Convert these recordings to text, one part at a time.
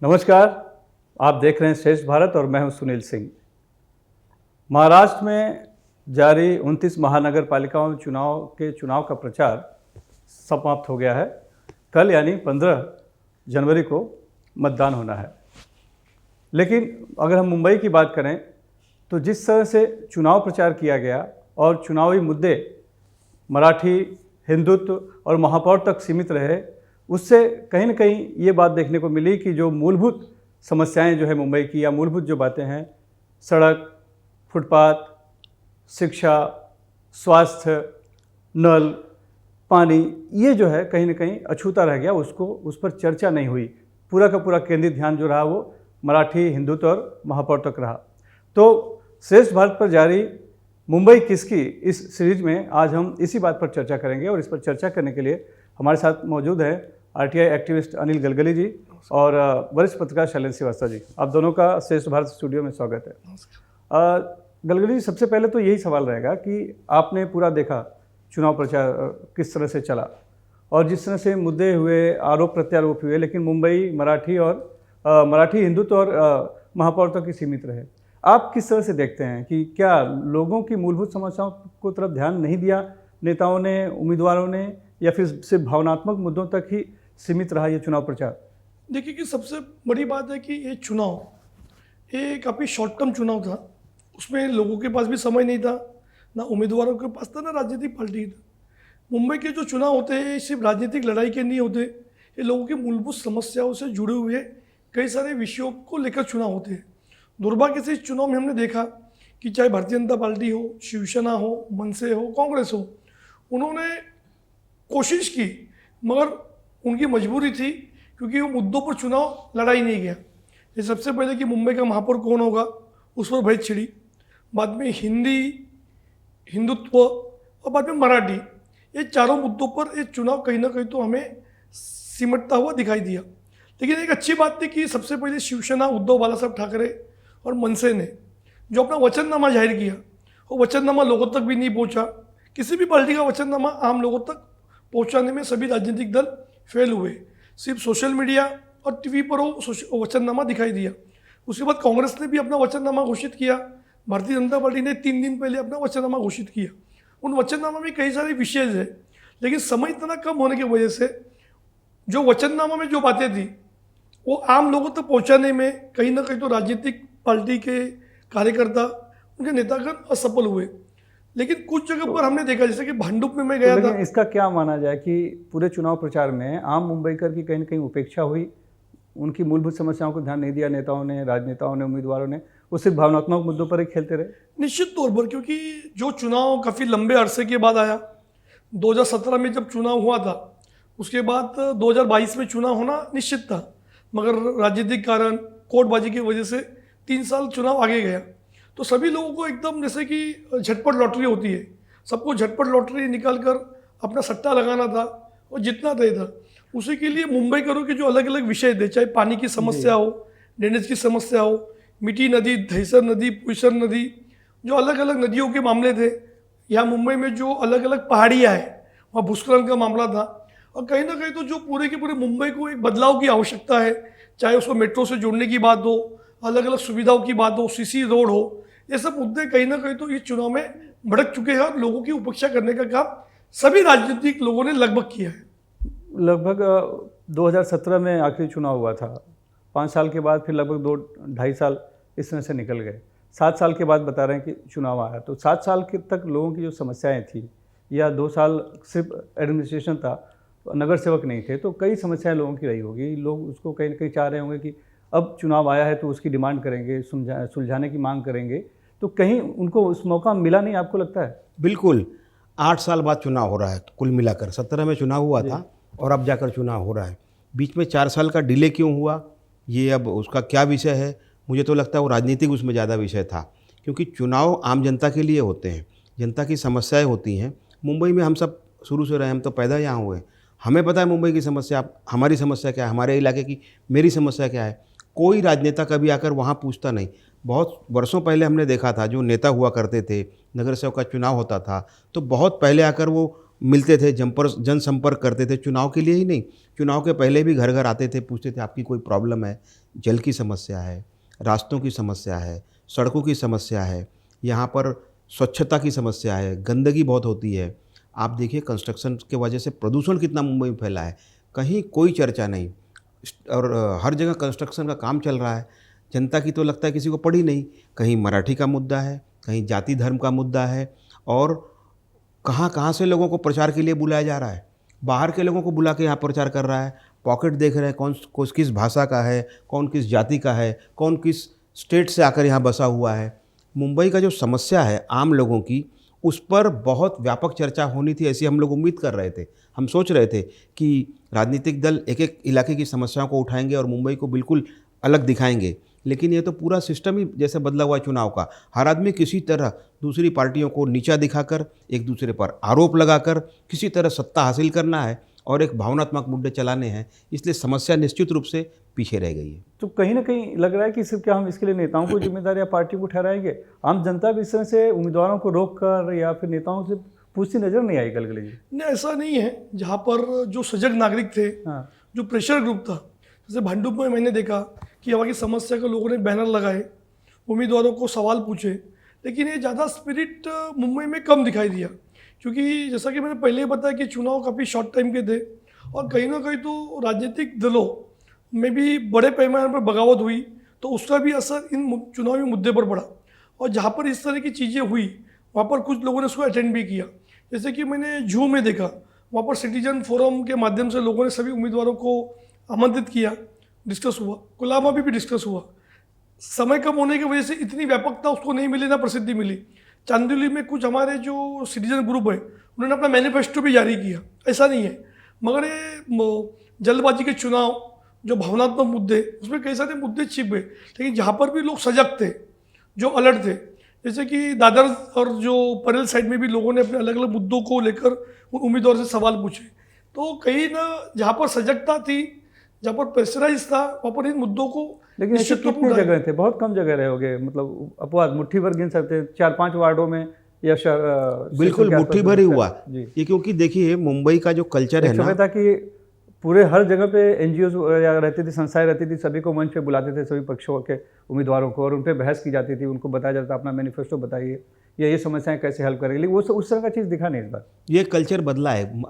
नमस्कार, आप देख रहे हैं श्रेष्ठ भारत और मैं हूं सुनील सिंह। महाराष्ट्र में जारी 29 महानगर पालिकाओं चुनाव का प्रचार समाप्त हो गया है। कल यानी 15 जनवरी को मतदान होना है। लेकिन अगर हम मुंबई की बात करें तो जिस तरह से चुनाव प्रचार किया गया और चुनावी मुद्दे मराठी, हिंदुत्व और महापौर तक सीमित रहे, उससे कहीं न कहीं ये बात देखने को मिली कि जो मूलभूत समस्याएं जो है मुंबई की, या मूलभूत जो बातें हैं, सड़क, फुटपाथ, शिक्षा, स्वास्थ्य, नल, पानी, ये जो है कहीं न कहीं अछूता रह गया। उस पर चर्चा नहीं हुई। पूरा का पूरा केंद्रित ध्यान जो रहा वो मराठी, हिंदुत्व और महापौर तक रहा। तो श्रेष्ठ भारत पर जारी मुंबई किसकी इस सीरीज में आज हम इसी बात पर चर्चा करेंगे। और इस पर चर्चा करने के लिए हमारे साथ मौजूद हैं आरटीआई एक्टिविस्ट अनिल गलगली जी और वरिष्ठ पत्रकार शैलेंद्र श्रीवास्तव जी। आप दोनों का श्रेष्ठ भारत स्टूडियो में स्वागत है। गलगली जी, सबसे पहले तो यही सवाल रहेगा कि आपने पूरा देखा चुनाव प्रचार किस तरह से चला और जिस तरह से मुद्दे हुए, आरोप प्रत्यारोप हुए, लेकिन मुंबई मराठी, हिंदुत्व और महापौर तक ही सीमित रहे। आप किस तरह से देखते हैं कि क्या लोगों की मूलभूत समस्याओं को तरफ ध्यान नहीं दिया नेताओं ने, उम्मीदवारों ने, या फिर सिर्फ भावनात्मक मुद्दों तक ही सीमित रहा ये चुनाव प्रचार? देखिए कि सबसे बड़ी बात है कि ये चुनाव ये काफ़ी शॉर्ट टर्म चुनाव था। उसमें लोगों के पास भी समय नहीं था, ना उम्मीदवारों के पास था, ना राजनीतिक पार्टी था। मुंबई के जो चुनाव होते हैं सिर्फ राजनीतिक लड़ाई के नहीं होते, ये लोगों की मूलभूत समस्याओं से जुड़े हुए कई सारे विषयों को लेकर चुनाव होते हैं। दुर्भाग्य से इस चुनाव में हमने देखा कि चाहे भारतीय जनता पार्टी हो, शिवसेना हो, मनसे हो, कांग्रेस हो, उन्होंने कोशिश की मगर उनकी मजबूरी थी, क्योंकि वो मुद्दों पर चुनाव लड़ा ही नहीं गया। ये सबसे पहले कि मुंबई का महापौर कौन होगा, उस पर बहस छिड़ी। बाद में हिंदुत्व और बाद में मराठी, ये चारों मुद्दों पर ये चुनाव कहीं ना कहीं तो हमें सिमटता हुआ दिखाई दिया। लेकिन एक अच्छी बात थी कि सबसे पहले शिवसेना, उद्धव बालासाहेब ठाकरे और मनसे ने जो अपना वचननामा जाहिर किया, वो वचननामा लोगों तक भी नहीं पहुंचा। किसी भी पार्टी का वचननामा आम लोगों तक पहुंचाने में सभी राजनीतिक दल फेल हुए। सिर्फ सोशल मीडिया और टीवी पर वो वचननामा दिखाई दिया। उसके बाद कांग्रेस ने भी अपना वचननामा घोषित किया। भारतीय जनता पार्टी ने 3 दिन पहले अपना वचननामा घोषित किया। उन वचननामा में कई सारे विषय है, लेकिन समय इतना कम होने की वजह से जो वचननामा में जो बातें थी वो आम लोगों तक पहुँचाने में कहीं ना कहीं तो राजनीतिक पार्टी के कार्यकर्ता, उनके नेतागण असफल हुए। लेकिन कुछ जगह पर हमने देखा, जैसे कि भांडुप में मैं गया था। इसका क्या माना जाए कि पूरे चुनाव प्रचार में आम मुंबईकर की कहीं ना कहीं उपेक्षा हुई, उनकी मूलभूत समस्याओं को ध्यान नहीं दिया नेताओं ने, राजनेताओं ने, उम्मीदवारों ने, वो सिर्फ भावनात्मक मुद्दों पर ही खेलते रहे? निश्चित तौर पर, क्योंकि जो चुनाव काफ़ी लंबे अरसे के बाद आया, 2017 में जब चुनाव हुआ था, उसके बाद 2022 में चुनाव होना निश्चित था, मगर राजनीतिक कारण, कोर्टबाजी की वजह से 3 साल चुनाव आगे गया। तो सभी लोगों को एकदम जैसे कि झटपट लॉटरी होती है, सबको झटपट लॉटरी निकाल कर अपना सट्टा लगाना था और जितना तय था। उसी के लिए मुंबईकरों के जो अलग अलग विषय थे, चाहे पानी की समस्या हो, ड्रेनेज की समस्या हो, मिठी नदी, दहिसर नदी, पुष्कर नदी, जो अलग अलग नदियों के मामले थे, यहाँ मुंबई में जो अलग अलग पहाड़ियाँ हैं वहाँ भूस्खलन का मामला था। और कहीं ना कहीं तो जो पूरे के पूरे मुंबई को एक बदलाव की आवश्यकता है, चाहे उसको मेट्रो से जोड़ने की बात हो, अलग अलग सुविधाओं की बात हो, सीसी रोड हो, ये सब मुद्दे कहीं ना कहीं तो इस चुनाव में भड़क चुके हैं और लोगों की उपेक्षा करने का काम सभी राजनीतिक लोगों ने लगभग किया है। लगभग 2017 में आखिरी चुनाव हुआ था। 5 साल के बाद फिर लगभग 2-2.5 साल इस तरह से निकल गए। 7 साल के बाद बता रहे हैं कि चुनाव आया। तो 7 साल के तक लोगों की जो समस्याएं थी, या 2 साल सिर्फ एडमिनिस्ट्रेशन था, नगर सेवक नहीं थे, तो कई समस्याएं लोगों की रही होगी। लोग उसको कहीं ना कहीं चाह रहे होंगे कि अब चुनाव आया है तो उसकी डिमांड करेंगे, सुलझाने की मांग करेंगे। तो कहीं उनको उस मौका मिला नहीं, आपको लगता है? बिल्कुल। 8 साल बाद चुनाव हो रहा है, कुल मिलाकर 17 में चुनाव हुआ था और अब जाकर चुनाव हो रहा है। बीच में 4 साल का डिले क्यों हुआ, ये अब उसका क्या विषय है? मुझे तो लगता है वो राजनीतिक उसमें ज़्यादा विषय था, क्योंकि चुनाव आम जनता के लिए होते हैं, जनता की समस्याएं होती हैं। मुंबई में हम सब शुरू से रहे, हम तो पैदा यहाँ हुए, हमें पता है मुंबई की समस्या, हमारी समस्या क्या है, हमारे इलाके की मेरी समस्या क्या है। कोई राजनेता कभी आकर वहाँ पूछता नहीं। बहुत वर्षों पहले हमने देखा था, जो नेता हुआ करते थे, नगर सेवक का चुनाव होता था तो बहुत पहले आकर वो मिलते थे, जनसंपर्क करते थे, चुनाव के लिए ही नहीं, चुनाव के पहले भी घर घर आते थे, पूछते थे आपकी कोई प्रॉब्लम है, जल की समस्या है, रास्तों की समस्या है, सड़कों की समस्या है, यहाँ पर स्वच्छता की समस्या है, गंदगी बहुत होती है। आप देखिए कंस्ट्रक्शन के वजह से प्रदूषण कितना मुंबई में फैला है, कहीं कोई चर्चा नहीं। और हर जगह कंस्ट्रक्शन का काम चल रहा है, जनता की तो लगता है किसी को पड़ी नहीं। कहीं मराठी का मुद्दा है, कहीं जाति धर्म का मुद्दा है, और कहाँ कहाँ से लोगों को प्रचार के लिए बुलाया जा रहा है, बाहर के लोगों को बुला के यहाँ प्रचार कर रहा है। पॉकेट देख रहे हैं कौन किस भाषा का है, कौन किस जाति का है, कौन किस स्टेट से आकर यहाँ बसा हुआ है। मुंबई का जो समस्या है आम लोगों की, उस पर बहुत व्यापक चर्चा होनी थी, ऐसी हम लोग उम्मीद कर रहे थे। हम सोच रहे थे कि राजनीतिक दल एक एक इलाके की समस्याओं को उठाएंगे और मुंबई को बिल्कुल अलग दिखाएंगे, लेकिन ये तो पूरा सिस्टम ही जैसे बदला हुआ है चुनाव का। हर आदमी किसी तरह दूसरी पार्टियों को नीचा दिखाकर, एक दूसरे पर आरोप लगाकर किसी तरह सत्ता हासिल करना है और एक भावनात्मक मुद्दे चलाने हैं, इसलिए समस्या निश्चित रूप से पीछे रह गई है। तो कहीं ना कहीं लग रहा है कि सिर्फ क्या हम इसके लिए नेताओं को जिम्मेदार या पार्टी को ठहराएंगे, आम जनता भी इस तरह से उम्मीदवारों को रोक कर या फिर नेताओं से पूछती नजर नहीं आई गलगली जी? नहीं, ऐसा नहीं है। जहाँ पर जो सजग नागरिक थे, हाँ, जो प्रेशर ग्रुप था, जैसे भांडुप में मैंने देखा कि वहाँ की समस्या को लोगों ने बैनर लगाए, उम्मीदवारों को सवाल पूछे, लेकिन ये ज़्यादा स्पिरिट मुंबई में कम दिखाई दिया, क्योंकि जैसा कि मैंने पहले ही बताया कि चुनाव काफ़ी शॉर्ट टाइम के थे और कहीं ना कहीं तो राजनीतिक दलों में भी बड़े पैमाने पर बगावत हुई, तो उसका भी असर इन चुनावी मुद्दे पर पड़ा। और जहाँ पर इस तरह की चीज़ें हुई वहाँ पर कुछ लोगों ने उसको अटेंड भी किया। जैसे कि मैंने जू में देखा, वहाँ पर सिटीजन फोरम के माध्यम से लोगों ने सभी उम्मीदवारों को आमंत्रित किया, डिस्कस हुआ। कोलाबा भी डिस्कस हुआ। समय कम होने की वजह से इतनी व्यापकता उसको नहीं मिली, ना प्रसिद्धि मिली। चांदोली में कुछ हमारे जो सिटीजन ग्रुप है उन्होंने अपना मैनिफेस्टो भी जारी किया, ऐसा नहीं है। मगर ये जल्दबाजी के चुनाव, जो भावनात्मक मुद्दे, उसमें कई सारे मुद्दे छिप गए। लेकिन जहाँ पर भी लोग सजग थे, जो अलर्ट थे, जैसे कि दादर और जो परेल साइड में भी लोगों ने अपने अलग अलग मुद्दों को लेकर उन उम्मीदवार से सवाल पूछे। तो कहीं ना जहाँ पर सजगता थी, जहाँ पर प्रेशराइज था, वहाँ पर इन मुद्दों को लेकिन ऐसे निश्चित रूप कितनी से जगह थे? बहुत कम जगह रहे होगे, मतलब अपवाद मुट्ठी भर गिन सकते हैं, 4-5 वार्डों में या बिल्कुल मुट्ठी भर ही हुआ जी। ये, क्योंकि देखिए मुंबई का जो कल्चर है एक ना, समय था कि पूरे हर जगह पे एनजीओ या रहती थी, संस्थाएं रहती थी, सभी को मंच पे बुलाते थे, सभी पक्षों के उम्मीदवारों को, और उन पे बहस की जाती थी, उनको बताया जाता था अपना मैनिफेस्टो बताइए या ये समस्याएं कैसे हल करेंगे। लेकिन वो उस तरह का चीज़ दिखा नहीं इस बार। ये कल्चर बदला है।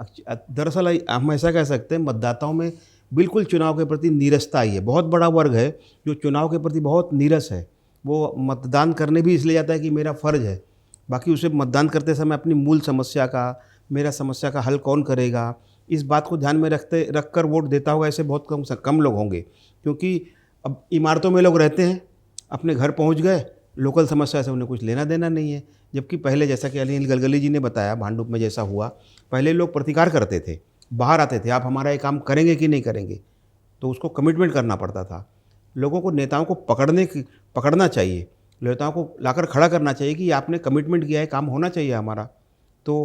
दरअसल हम ऐसा कह सकते हैं, मतदाताओं में बिल्कुल चुनाव के प्रति नीरसता आई है। बहुत बड़ा वर्ग है जो चुनाव के प्रति बहुत नीरस है। वो मतदान करने भी इसलिए जाता है कि मेरा फ़र्ज़ है, बाकी उसे मतदान करते समय अपनी मूल समस्या का, मेरा समस्या का हल कौन करेगा, इस बात को ध्यान में रखकर वोट देता होगा, ऐसे बहुत कम लोग होंगे। क्योंकि अब इमारतों में लोग रहते हैं, अपने घर पहुंच गए, लोकल समस्या से उन्हें कुछ लेना देना नहीं है। जबकि पहले, जैसा कि अनिल गलगली जी ने बताया, भांडुप में जैसा हुआ, पहले लोग प्रतिकार करते थे, बाहर आते थे, आप हमारा ये काम करेंगे कि नहीं करेंगे, तो उसको कमिटमेंट करना पड़ता था। लोगों को नेताओं को पकड़ना चाहिए, नेताओं को लाकर खड़ा करना चाहिए कि आपने कमिटमेंट किया है, काम होना चाहिए हमारा। तो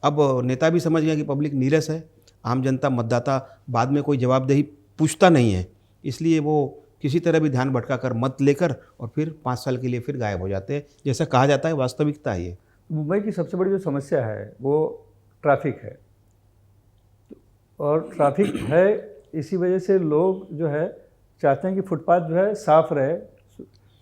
अब नेता भी समझ गया कि पब्लिक नीरस है, आम जनता, मतदाता बाद में कोई जवाबदेही पूछता नहीं है, इसलिए वो किसी तरह भी ध्यान भटका कर मत लेकर और फिर 5 साल के लिए फिर गायब हो जाते हैं। जैसा कहा जाता है, वास्तविकता है ये। मुंबई की सबसे बड़ी जो समस्या है वो ट्रैफिक है, और ट्रैफिक है इसी वजह से लोग जो है चाहते हैं कि फुटपाथ जो है साफ़ रहे,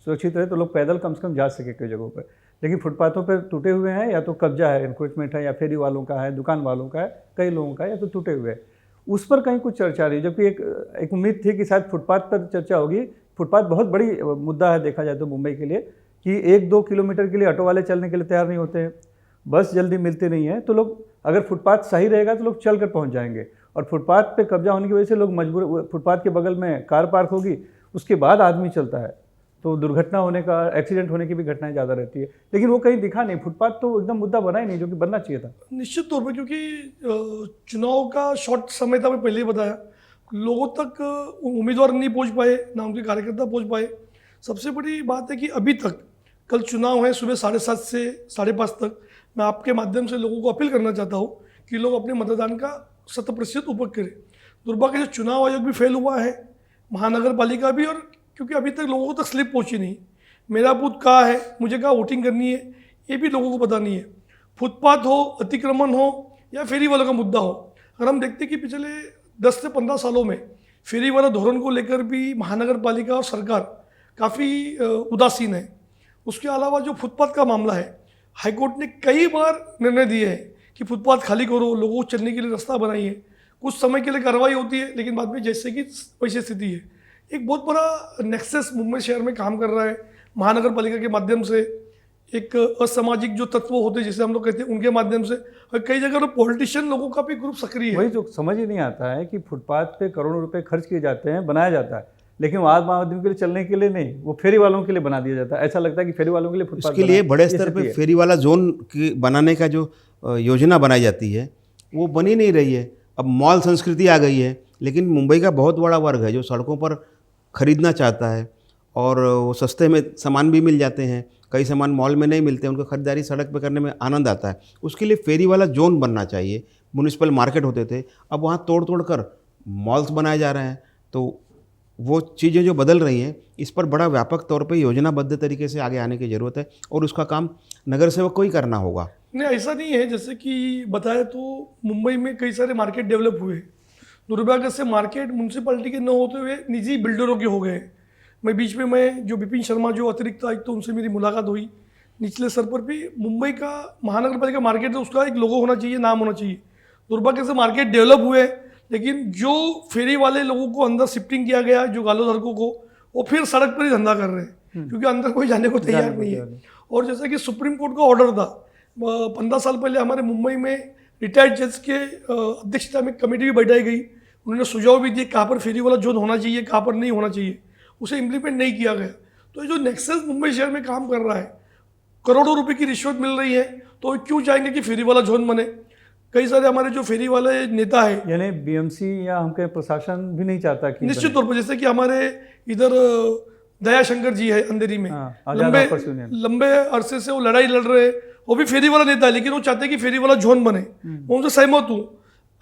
सुरक्षित रहे, तो लोग पैदल कम से कम जा सके कई जगहों पर। लेकिन फुटपाथों पर टूटे हुए हैं, या तो कब्जा है, इंक्रोचमेंट है, या फेरी वालों का है, दुकान वालों का है, कई लोगों का है, या तो टूटे हुए हैं। उस पर कहीं कुछ चर्चा रही, जबकि एक उम्मीद थी कि शायद फुटपाथ पर चर्चा होगी। फुटपाथ बहुत बड़ी मुद्दा है देखा जाए तो मुंबई के लिए, कि 1-2 किलोमीटर के लिए ऑटो वाले चलने के लिए तैयार नहीं होते हैं, बस जल्दी मिलती नहीं है। तो लोग, अगर फुटपाथ सही रहेगा तो लोग चल कर पहुँच जाएंगे, और फुटपाथ पे कब्जा होने की वजह से लोग मजबूर, फुटपाथ के बगल में कार पार्क होगी, उसके बाद आदमी चलता है, तो दुर्घटना होने का, एक्सीडेंट होने की भी घटनाएं ज़्यादा रहती है। लेकिन वो कहीं दिखा नहीं, फुटपाथ तो एकदम मुद्दा बना ही नहीं, जो कि बनना चाहिए था। निश्चित तौर पर, क्योंकि चुनाव का शॉर्ट समय था, मैं पहले ही बताया, लोगों तक उम्मीदवार नहीं पहुंच पाए, ना उनके कार्यकर्ता पहुंच पाए। सबसे बड़ी बात है कि अभी तक, कल चुनाव है सुबह 7:30 से 5:30 तक, मैं आपके माध्यम से लोगों को अपील करना चाहता हूँ कि लोग अपने मतदान का 100% उपयोग करें। दुर्भाग्य से चुनाव आयोग भी फेल हुआ है, महानगर पालिका भी, और क्योंकि अभी तक लोगों तक स्लिप पहुंची नहीं, मेरा बूथ कहाँ है, मुझे कहाँ वोटिंग करनी है, ये भी लोगों को पता नहीं है। फुटपाथ हो, अतिक्रमण हो, या फेरी वालों का मुद्दा हो। अगर हम देखते कि पिछले 10 से 15 सालों में फेरी वाला धोरण को लेकर भी महानगर पालिका और सरकार काफ़ी उदासीन है। उसके अलावा जो फुटपाथ का मामला है, हाईकोर्ट ने कई बार निर्णय दिए हैं कि फुटपाथ खाली करो, लोगों को चलने के लिए रास्ता बनाइए। कुछ समय के लिए कार्रवाई होती है, लेकिन बाद में जैसे कि वैसे स्थिति है। एक बहुत बड़ा नेक्सस मुंबई शहर में काम कर रहा है महानगर पालिका के माध्यम से। एक असामाजिक जो तत्व होते हैं, जैसे हम लोग कहते हैं, उनके माध्यम से, और कई जगह तो पॉलिटिशियन लोगों का भी ग्रुप सक्रिय है। वही जो समझ ही नहीं आता है कि फुटपाथ पे करोड़ों रुपए खर्च किए जाते हैं, बनाया जाता है, लेकिन वो आम आदमी के लिए चलने के लिए नहीं, वो फेरी वालों के लिए बना दिया जाता है। ऐसा लगता है कि फेरी वालों के लिए फुटपाथ इसके लिए बड़े स्तर पे फेरी वाला जोन बनाने का जो योजना बनाई जाती है वो बनी नहीं रही है। अब मॉल संस्कृति आ गई है, लेकिन मुंबई का बहुत बड़ा वर्ग है जो सड़कों पर खरीदना चाहता है और वो सस्ते में सामान भी मिल जाते हैं। कई सामान मॉल में नहीं मिलते, उनको खरीदारी सड़क पर करने में आनंद आता है। उसके लिए फेरी वाला जोन बनना चाहिए। म्यूनिसिपल मार्केट होते थे, अब वहाँ तोड़ तोड़ कर मॉल्स बनाए जा रहे हैं। तो वो चीज़ें जो बदल रही हैं, इस पर बड़ा व्यापक तौर पे योजनाबद्ध तरीके से आगे आने की ज़रूरत है और उसका काम नगर सेवक को ही करना होगा। नहीं, ऐसा नहीं है। जैसे कि बताया तो मुंबई में कई सारे मार्केट डेवलप हुए। दुर्भाग्य से मार्केट म्यूनसिपैलिटी के न होते हुए निजी बिल्डरों के हो गए। मैं बीच में जो विपिन शर्मा जो अतिरिक्त आयुक्त, तो उनसे मेरी मुलाकात हुई। निचले स्तर पर भी मुंबई का महानगर पालिका मार्केट है, उसका एक लोगो होना चाहिए, नाम होना चाहिए। दुर्भाग्य से मार्केट डेवलप हुए, लेकिन जो फेरी वाले लोगों को अंदर शिफ्टिंग किया गया, जो गालोधारकों को, वो फिर सड़क पर ही धंधा कर रहे हैं, क्योंकि अंदर कोई जाने को तैयार नहीं है। और जैसा कि सुप्रीम कोर्ट का ऑर्डर था 15 साल पहले, हमारे मुंबई में रिटायर्ड जज के अध्यक्षता में कमेटी भी बैठाई गई। उन्होंने सुझाव भी दिए कहाँ पर फेरी वाला जोन होना चाहिए, कहाँ पर नहीं होना चाहिए। उसे इम्प्लीमेंट नहीं किया गया। तो ये जो नेक्सस मुंबई शहर में काम कर रहा है, करोड़ों रुपए की रिश्वत मिल रही है, तो क्यों चाहेंगे कि फेरी वाला जोन बने। कई सारे हमारे जो फेरी वाले नेता है, यानी बीएमसी या हमके प्रशासन भी नहीं चाहता कि निश्चित तौर पर, जैसे कि हमारे इधर दयाशंकर जी है अंधेरी में, लंबे अरसे से वो लड़ाई लड़ रहे हैं। वो भी फेरी वाला नेता है, लेकिन वो चाहते हैं कि फेरी वाला जोन बने। मैं उनसे सहमत हूँ।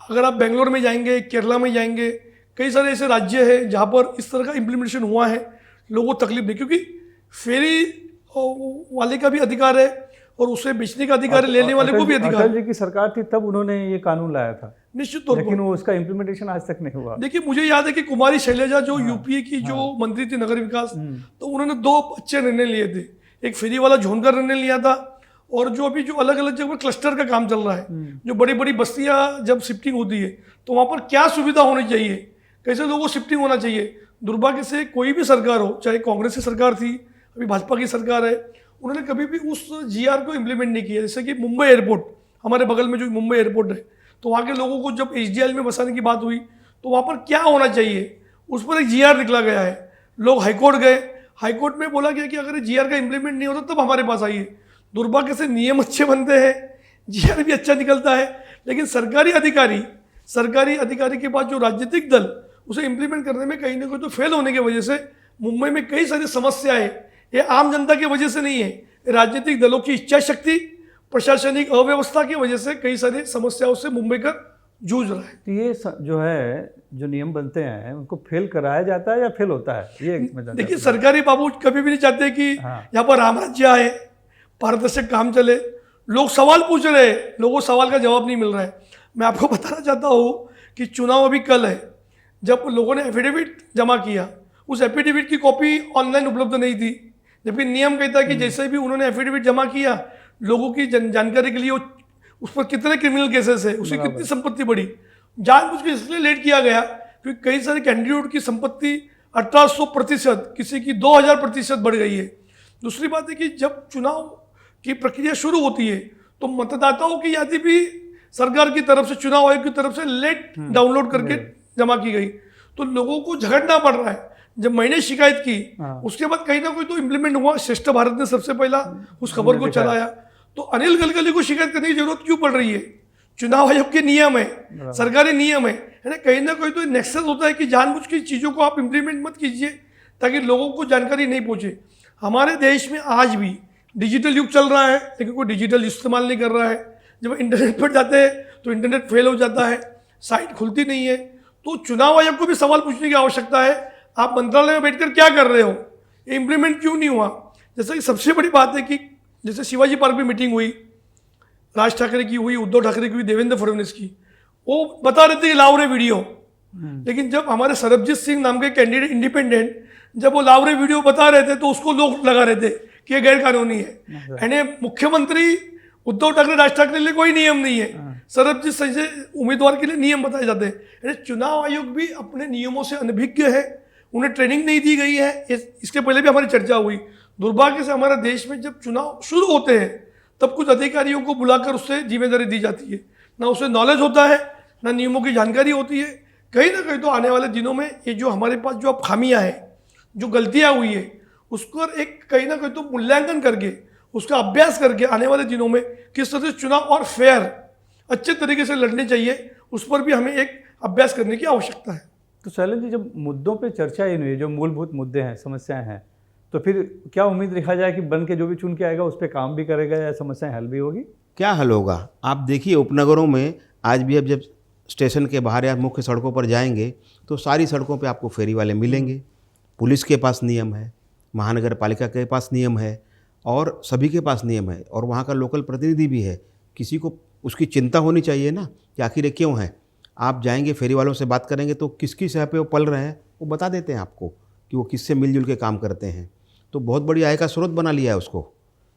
अगर आप बेंगलोर में जाएंगे, केरला में जाएंगे, कई सारे ऐसे राज्य हैं जहाँ पर इस तरह का इम्प्लीमेंटेशन हुआ है, लोगों को तकलीफ नहीं, क्योंकि फेरी वाले का भी अधिकार है और उसे बेचने का अधिकार है, लेने वाले को भी अधिकार है। अटल जी की सरकार थी तब उन्होंने ये कानून लाया था, निश्चित तौर पर, लेकिन वो उसका इम्प्लीमेंटेशन आज तक नहीं हुआ। देखिए, मुझे याद है कि कुमारी शैलजा जो यूपीए की जो मंत्री थी नगर विकास, तो उन्होंने 2 अच्छे निर्णय लिए थे। एक फेरी वाला जोन का निर्णय लिया था, और जो अभी जो अलग अलग जगह क्लस्टर का काम चल रहा है, जो बड़ी बड़ी बस्तियां जब शिफ्टिंग होती है, तो वहाँ पर क्या सुविधा होनी चाहिए, कैसे लोगों को शिफ्टिंग होना चाहिए। दुर्भाग्य से कोई भी सरकार हो, चाहे कांग्रेस की सरकार थी, अभी भाजपा की सरकार है, उन्होंने कभी भी उस जीआर को इम्प्लीमेंट नहीं किया। जैसे कि मुंबई एयरपोर्ट, हमारे बगल में जो मुंबई एयरपोर्ट है, तो वहाँ के लोगों को जब एचडीएल में बसाने की बात हुई, तो वहाँ पर क्या होना चाहिए, उस पर एक जीआर निकला गया है। लोग हाईकोर्ट गए, हाईकोर्ट में बोला गया कि अगर जीआर का इम्प्लीमेंट नहीं होता तब हमारे पास आइए। दुर्भाग्य से नियम अच्छे बनते हैं, जीआर भी अच्छा निकलता है, लेकिन सरकारी अधिकारी के बाद जो राजनीतिक दल उसे इम्प्लीमेंट करने में कहीं ना कहीं तो फेल होने की वजह से मुंबई में कई सारी समस्याएं, ये आम जनता की वजह से नहीं है, राजनीतिक दलों की इच्छा शक्ति, प्रशासनिक अव्यवस्था की वजह से कई सारी समस्याओं से मुंबई का जूझ रहा है। तो ये जो है, जो नियम बनते हैं उनको फेल कराया जाता है या फेल होता है, ये देखिए, सरकारी बाबू कभी भी नहीं चाहते कि यहाँ पर राम राज्य आए, पारदर्शक काम चले। लोग सवाल पूछ रहे हैं, लोगों को सवाल का जवाब नहीं मिल रहा है। मैं आपको बताना चाहता हूँ कि चुनाव अभी कल है। जब लोगों ने एफिडेविट जमा किया, उस एफिडेविट की कॉपी ऑनलाइन उपलब्ध नहीं थी, जबकि नियम कहता है कि जैसे भी उन्होंने एफिडेविट जमा किया, लोगों की जानकारी के लिए उस पर कितने क्रिमिनल केसेस है, उसे कितनी संपत्ति बढ़ी, जानबूझ के इसलिए लेट किया गया क्योंकि कई सारे कैंडिडेट की संपत्ति 1800%, किसी की 2000% बढ़ गई है। दूसरी बात है कि जब चुनाव की प्रक्रिया शुरू होती है तो मतदाताओं की यादी भी सरकार की तरफ से, चुनाव आयोग की तरफ से लेट डाउनलोड करके जमा की गई, तो लोगों को झगड़ना पड़ रहा है। जब मैंने शिकायत की, उसके बाद कहीं ना कोई तो इम्प्लीमेंट हुआ। श्रेष्ठ भारत ने सबसे पहला उस खबर को चलाया, तो अनिल गलगली को शिकायत करने की जरूरत क्यों पड़ रही है? चुनाव आयोग के नियम है, सरकारी नियम है ना। कहीं ना कहीं तो नेक्सस होता है कि जानबूझ के चीज़ों को आप इम्प्लीमेंट मत कीजिए ताकि लोगों को जानकारी नहीं पहुंचे। हमारे देश में आज भी डिजिटल युग चल रहा है, लेकिन कोई डिजिटल इस्तेमाल नहीं कर रहा है। जब इंटरनेट पर जाते हैं तो इंटरनेट फेल हो जाता है, साइट खुलती नहीं है। तो चुनाव आयोग को भी सवाल पूछने की आवश्यकता है, आप मंत्रालय में बैठकर क्या कर रहे हो, ये इम्प्लीमेंट क्यों नहीं हुआ? जैसे कि सबसे बड़ी बात है कि जैसे शिवाजी पार्क में मीटिंग हुई, राज ठाकरे की हुई, उद्धव ठाकरे की हुई, देवेंद्र फडणवीस की, वो बता रहे थे कि लाओ रे वीडियो। लेकिन जब हमारे सरबजीत सिंह नाम के कैंडिडेट इंडिपेंडेंट जब वो लाओ रे वीडियो बता रहे थे तो उसको लोग लगा रहे थे कि ये गैर कानूनी है। यानी मुख्यमंत्री उद्धव ठाकरे, राज ठाकरे के लिए कोई नियम नहीं है, सरबजीत सिंह से उम्मीदवार के लिए नियम बताए जाते हैं। यानी चुनाव आयोग भी अपने नियमों से अनभिज्ञ है, उन्हें ट्रेनिंग नहीं दी गई है। इसके पहले भी हमारी चर्चा हुई। दुर्भाग्य से हमारे देश में जब चुनाव शुरू होते हैं तब कुछ अधिकारियों को बुलाकर उससे जिम्मेदारी दी जाती है, ना उसे नॉलेज होता है, ना नियमों की जानकारी होती है। कहीं ना कहीं तो आने वाले दिनों में ये जो हमारे पास जो अब खामियां हैं, जो गलतियां हुई है, उसको एक कहीं ना कहीं तो मूल्यांकन करके, उसका अभ्यास करके आने वाले दिनों में किस तरह से चुनाव और फेयर अच्छे तरीके से लड़ने चाहिए, उस पर भी हमें एक अभ्यास करने की आवश्यकता है। तो शैलेंद्र जी, जब मुद्दों पे चर्चा ही नहीं हुई, जो मूलभूत मुद्दे हैं, समस्याएं हैं, तो फिर क्या उम्मीद रखा जाए कि बन के जो भी चुन के आएगा उस पर काम भी करेगा या समस्याएं हल भी होगी? क्या हल होगा? आप देखिए उपनगरों में आज भी, अब जब स्टेशन के बाहर या मुख्य सड़कों पर जाएंगे तो सारी सड़कों पे आपको फेरी वाले मिलेंगे। पुलिस के पास नियम है, महानगर पालिका के पास नियम है, और सभी के पास नियम है, और वहाँ का लोकल प्रतिनिधि भी है। किसी को उसकी चिंता होनी चाहिए ना कि आखिर ये क्यों है। आप जाएंगे फेरी वालों से बात करेंगे तो किसकी सह पे वो पल रहे हैं वो बता देते हैं आपको कि वो किससे मिलजुल के काम करते हैं। तो बहुत बड़ी आय का स्रोत बना लिया है उसको।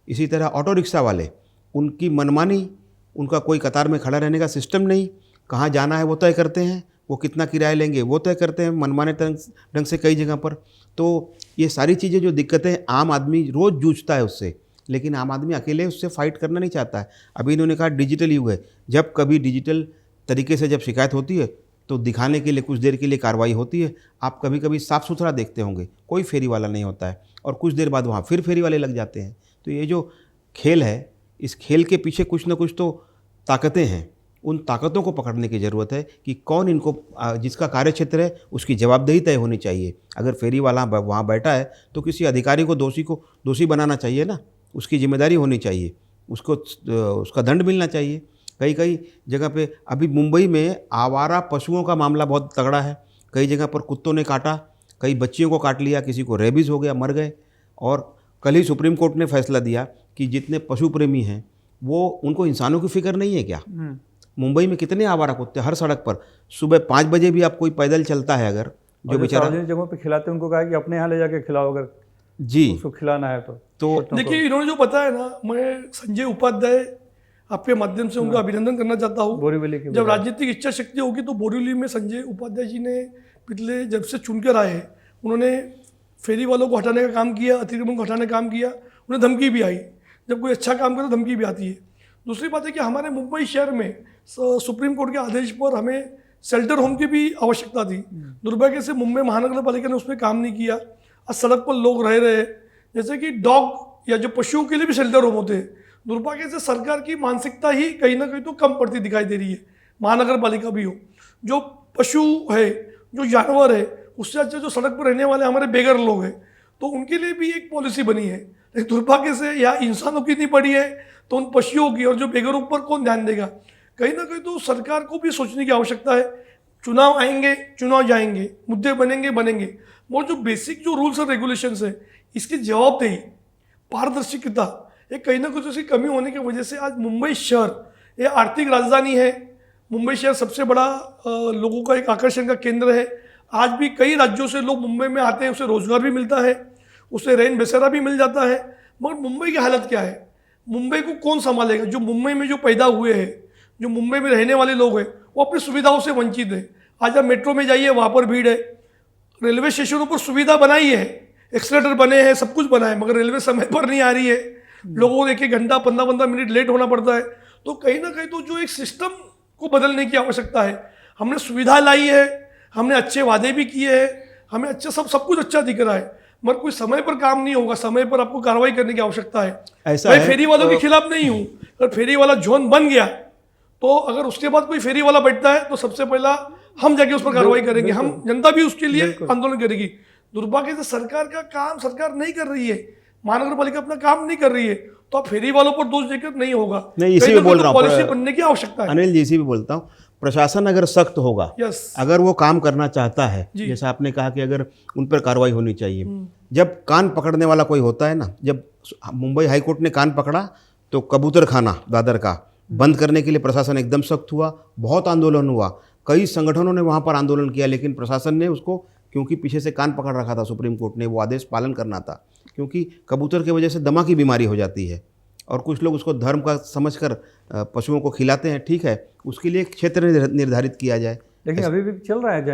इसी तरह ऑटो रिक्शा वाले, उनकी मनमानी, उनका कोई कतार में खड़ा रहने का सिस्टम नहीं, कहाँ जाना है वो तय करते हैं, वो कितना किराया लेंगे वो तय करते हैं मनमाने ढंग से कई जगह पर। तो ये सारी चीज़ें जो दिक्कतें, आम आदमी रोज़ जूझता है उससे, लेकिन आम आदमी अकेले उससे फाइट करना नहीं चाहता है। अभी इन्होंने कहा डिजिटल युग है, जब कभी डिजिटल तरीके से जब शिकायत होती है तो दिखाने के लिए कुछ देर के लिए कार्रवाई होती है। आप कभी कभी साफ़ सुथरा देखते होंगे, कोई फेरी वाला नहीं होता है, और कुछ देर बाद वहाँ फिर फेरी वाले लग जाते हैं। तो ये जो खेल है, इस खेल के पीछे कुछ ना कुछ तो ताकतें हैं। उन ताकतों को पकड़ने की ज़रूरत है कि कौन इनको, जिसका कार्यक्षेत्र है उसकी जवाबदेही तय होनी चाहिए। अगर फेरी वाला वहाँ बैठा है तो किसी अधिकारी को दोषी बनाना चाहिए ना, उसकी जिम्मेदारी होनी चाहिए, उसको उसका दंड मिलना चाहिए। कई जगह पे अभी मुंबई में आवारा पशुओं का मामला बहुत तगड़ा है। कई जगह पर कुत्तों ने काटा, कई बच्चियों को काट लिया, किसी को रेबीज़ हो गया, मर गए। और कल ही सुप्रीम कोर्ट ने फैसला दिया कि जितने पशु प्रेमी हैं वो, उनको इंसानों की फिक्र नहीं है क्या? मुंबई में कितने आवारा कुत्ते हर सड़क पर, सुबह 5 बजे भी आप कोई पैदल चलता है अगर, जो बेचारा सार्वजनिक जगहों पे खिलाते हैं उनको कहा कि अपने यहाँ ले जाके खिलाओ अगर जी उसको खिलाना है तो देखिए, इन्होंने जो बताया ना, मैं संजय उपाध्याय आपके माध्यम से उनका अभिनंदन करना चाहता हूँ। बोरीवली की जब राजनीतिक इच्छा शक्ति होगी तो बोरीवली में संजय उपाध्याय जी ने पिछले जब से चुनकर आए हैं, उन्होंने फेरी वालों को हटाने का काम किया, अतिक्रमण को हटाने का काम किया। उन्हें धमकी भी आई, जब कोई अच्छा काम करे तो धमकी भी आती है। दूसरी बात है कि हमारे मुंबई शहर में सुप्रीम कोर्ट के आदेश पर हमें शेल्टर होम की भी आवश्यकता थी। दुर्भाग्य से मुंबई महानगर पालिका ने उस पर काम नहीं किया। आज सड़क पर लोग रह रहे हैं, जैसे कि डॉग या जो पशुओं के लिए भी शेल्टर होम होते हैं। दुर्भाग्य से सरकार की मानसिकता ही कहीं ना कहीं तो कम पड़ती दिखाई दे रही है। महानगर पालिका भी हो, जो पशु है, जो जानवर है, उससे अच्छा जो सड़क पर रहने वाले हमारे बेघर लोग हैं, तो उनके लिए भी एक पॉलिसी बनी है। लेकिन दुर्भाग्य से यहाँ इंसानों की नहीं पड़ी है, तो उन पशुओं की और जो बेघरों पर कौन ध्यान देगा? कहीं ना कहीं तो सरकार को भी सोचने की आवश्यकता है। चुनाव आएंगे, चुनाव जाएंगे, मुद्दे बनेंगे, और जो बेसिक जो रूल्स और रेगुलेशंस है, इसकी जवाबदेही, पारदर्शिता, ये कहीं ना कहीं उसकी कमी होने की वजह से आज मुंबई शहर ये आर्थिक राजधानी है। मुंबई शहर सबसे बड़ा लोगों का एक आकर्षण का केंद्र है। आज भी कई राज्यों से लोग मुंबई में आते हैं, उसे रोजगार भी मिलता है, उसे रैन बसेरा भी मिल जाता है। मगर मुंबई की हालत क्या है? मुंबई को कौन संभालेगा? जो मुंबई में जो पैदा हुए हैं, जो मुंबई में रहने वाले लोग हैं, वो अपनी सुविधाओं से वंचित है। आज आप मेट्रो में जाइए, वहाँ पर भीड़ है। रेलवे स्टेशनों पर सुविधा बनाई है, एक्सलेटर बने हैं, सब कुछ बना है, मगर रेलवे समय पर नहीं आ रही है। लोगों को 1-1 घंटा 15-15 मिनट लेट होना पड़ता है। तो कहीं ना कहीं तो जो एक सिस्टम को बदलने की आवश्यकता है। हमने सुविधा लाई है, हमने अच्छे वादे भी किए हैं, हमें अच्छा सब कुछ अच्छा दिख रहा है, मगर कोई समय पर काम नहीं होगा। समय पर आपको कार्रवाई करने की आवश्यकता है। ऐसा मैं है, फेरी वालों के खिलाफ नहीं हूँ। अगर फेरी वाला जोन बन गया तो अगर उसके बाद कोई फेरी वाला बैठता है तो सबसे पहला हम जाके उस पर कार्रवाई करेंगे, हम जनता भी उसके लिए आंदोलन करेगी। दुर्भाग्य से सरकार का काम सरकार नहीं कर रही है, महानगर पालिका अपना काम नहीं कर रही है, तो आप फेरी वालों पर दोष देकर नहीं होगा। नहीं, इसी में बोल रहा हूँ, पॉलिसी बनने की आवश्यकता है। अनिल जी, इसी भी बोलता हूँ, प्रशासन अगर सख्त होगा, अगर वो काम करना चाहता है, जैसा आपने कहा कि अगर उन पर कार्रवाई होनी चाहिए। जब कान पकड़ने वाला कोई होता है ना, जब मुंबई हाईकोर्ट ने कान पकड़ा तो कबूतर खाना दादर का, बंद करने के लिए प्रशासन एकदम सख्त हुआ, बहुत आंदोलन हुआ, कई संगठनों ने वहाँ पर आंदोलन किया, लेकिन प्रशासन ने उसको, क्योंकि पीछे से कान पकड़ रखा था सुप्रीम कोर्ट ने, वो आदेश पालन करना था, क्योंकि कबूतर की वजह से दमा की बीमारी हो जाती है और कुछ लोग उसको धर्म का समझकर पशुओं को खिलाते हैं। ठीक है, उसके लिए एक क्षेत्र निर्धारित किया जाए। लेकिन अभी भी चल रहा है,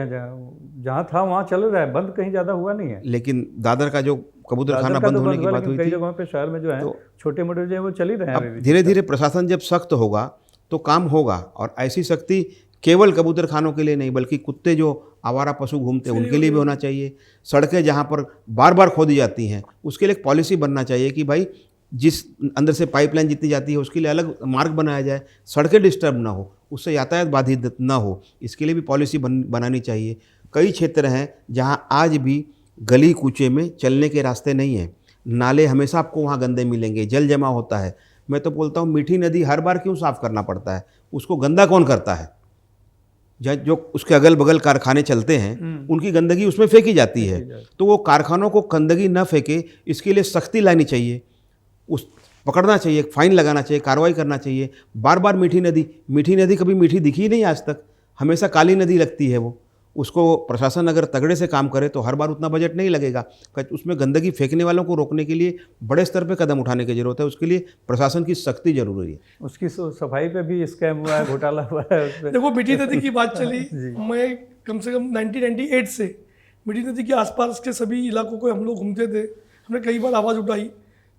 जहाँ था वहाँ चल रहा है, बंद कहीं ज़्यादा हुआ नहीं है। लेकिन दादर का जो कबूतर खाना बंद होने की बात हुई कई थी, जगहों पे शहर में जो है छोटे मोटे जो है वो चल ही रहे हैं अभी भी। धीरे धीरे प्रशासन जब सख्त होगा तो काम होगा, और ऐसी सख्ती केवल कबूतर खानों के लिए नहीं बल्कि कुत्ते जो आवारा पशु घूमते हैं उनके लिए भी होना चाहिए। सड़कें जहाँ पर बार बार खोदी जाती हैं उसके लिए एक पॉलिसी बनना चाहिए कि भाई जिस अंदर से पाइपलाइन जितनी जाती है उसके लिए अलग मार्ग बनाया जाए, सड़कें डिस्टर्ब ना हो, उससे यातायात बाधित ना हो, इसके लिए भी पॉलिसी बनानी चाहिए। कई क्षेत्र हैं जहाँ आज भी गली कूचे में चलने के रास्ते नहीं हैं, नाले हमेशा आपको वहाँ गंदे मिलेंगे, जल जमा होता है। मैं तो बोलता हूँ मीठी नदी हर बार क्यों साफ़ करना पड़ता है, उसको गंदा कौन करता है? जो उसके अगल बगल कारखाने चलते हैं उनकी गंदगी उसमें फेंकी जाती है, तो वो कारखानों को गंदगी न फेंके, इसके लिए सख्ती लानी चाहिए, उस पकड़ना चाहिए, फाइन लगाना चाहिए, कार्रवाई करना चाहिए। बार बार मीठी नदी कभी मीठी दिखी ही नहीं आज तक, हमेशा काली नदी लगती है वो। उसको प्रशासन अगर तगड़े से काम करे तो हर बार उतना बजट नहीं लगेगा। उसमें गंदगी फेंकने वालों को रोकने के लिए बड़े स्तर पे कदम उठाने की जरूरत है, उसके लिए प्रशासन की सख्ती जरूरी है। उसकी सफाई पे भी स्कैम हुआ है, घोटाला हुआ है उसपे। देखो मीठी नदी की बात चली, मैं कम से कम 1998 से मीठी नदी के आसपास के सभी इलाकों को हम लोग घूमते थे, हमने कई बार आवाज़ उठाई।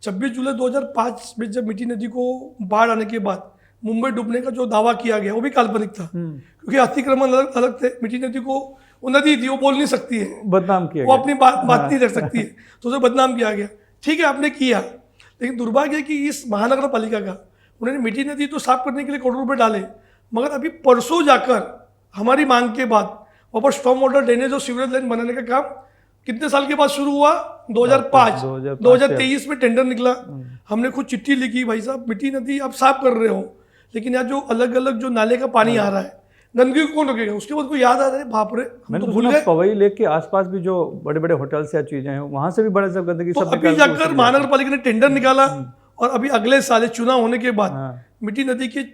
26 जुलाई 2005 में जब मीठी नदी को बाढ़ आने के बाद मुंबई डूबने का जो दावा किया गया वो भी काल्पनिक था, क्योंकि अतिक्रमण अलग थे। मीठी नदी को, वो नदी थी, वो बोल नहीं सकती है, बदनाम किया वो गया। अपनी बात नहीं रख सकती है, तो उसे बदनाम किया गया। ठीक है, आपने किया, लेकिन दुर्भाग्य है कि इस महानगर पालिका का, उन्होंने मीठी नदी तो साफ करने के लिए करोड़ों रुपए डाले, मगर अभी परसों जाकर हमारी मांग के बाद वहाँ पर स्टॉर्म वाटर ड्रेनेज और सीवरेज लाइन बनाने का काम कितने साल के बाद शुरू हुआ? 2005। 2023 में टेंडर निकला, हमने खुद चिट्ठी लिखी, भाई साहब मीठी नदी आप साफ कर रहे हो, लेकिन यहाँ जो अलग अलग जो नाले का पानी आ रहा है, गंदगी को कौन रोकेगा? उसके बाद को याद आ रहा है, बाप रे, हम तो भूल गए। पवई लेक के आसपास भी जो बड़े बड़े होटल्स या चीजें हैं वहां से भी बड़े सब गंदगी, तो सब अभी जाकर महानगर पालिका ने टेंडर निकाला और अभी अगले साल चुनाव होने के बाद मीठी नदी के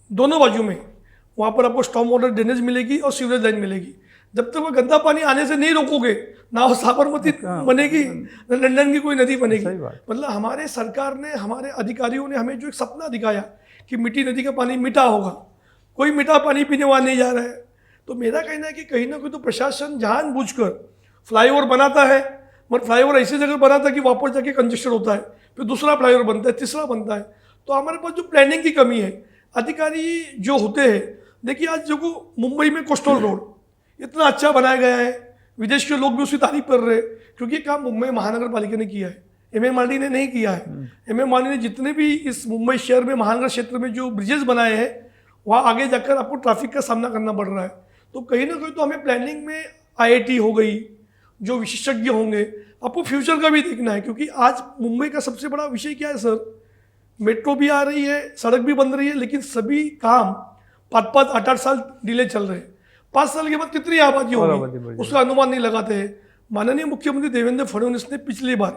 दोनों बाजू में वहां पर आपको स्टॉर्म वाटर ड्रेनेज मिलेगी और सीवरेज लाइन मिलेगी। जब तक वो गंदा पानी आने से नहीं रोकोगे, ना वो साबरमती बनेगी, ना लंदन की कोई नदी बनेगी। मतलब हमारे सरकार ने, हमारे अधिकारियों ने हमें जो एक सपना दिखाया कि मीठी नदी का पानी मीठा होगा, कोई मीठा पानी पीने वाला नहीं जा रहा है। तो मेरा कहना है कि कहीं ना कहीं तो प्रशासन जानबूझकर फ्लाईओवर बनाता है, मगर फ्लाईओवर ऐसी जगह बनाता है कि वापस जाके कंजेस्टेड होता है, फिर दूसरा फ्लाईओवर बनता है, तीसरा बनता है। तो हमारे पास जो प्लानिंग की कमी है, अधिकारी जो होते हैं, देखिए आज जो मुंबई में कोस्टल रोड इतना अच्छा बनाया गया है, विदेश के लोग भी उसकी तारीफ कर रहे हैं, क्योंकि काम मुंबई महानगर पालिका ने किया है, MMRD ने नहीं किया है। MMRD ने जितने भी इस मुंबई शहर में, महानगर क्षेत्र में जो ब्रिजेस बनाए हैं, वहाँ आगे जाकर आपको ट्रैफिक का सामना करना पड़ रहा है। तो कहीं ना कहीं तो हमें प्लानिंग में IIT हो गई, जो विशेषज्ञ होंगे, आपको फ्यूचर का भी देखना है, क्योंकि आज मुंबई का सबसे बड़ा विषय क्या है सर? मेट्रो भी आ रही है, सड़क भी बन रही है, लेकिन सभी काम 5-5, 8-8 साल डिले चल रहे हैं। 5 साल के बाद कितनी आबादी होगी उसका अनुमान नहीं लगाते हैं। माननीय मुख्यमंत्री देवेंद्र फडणवीस ने पिछली बार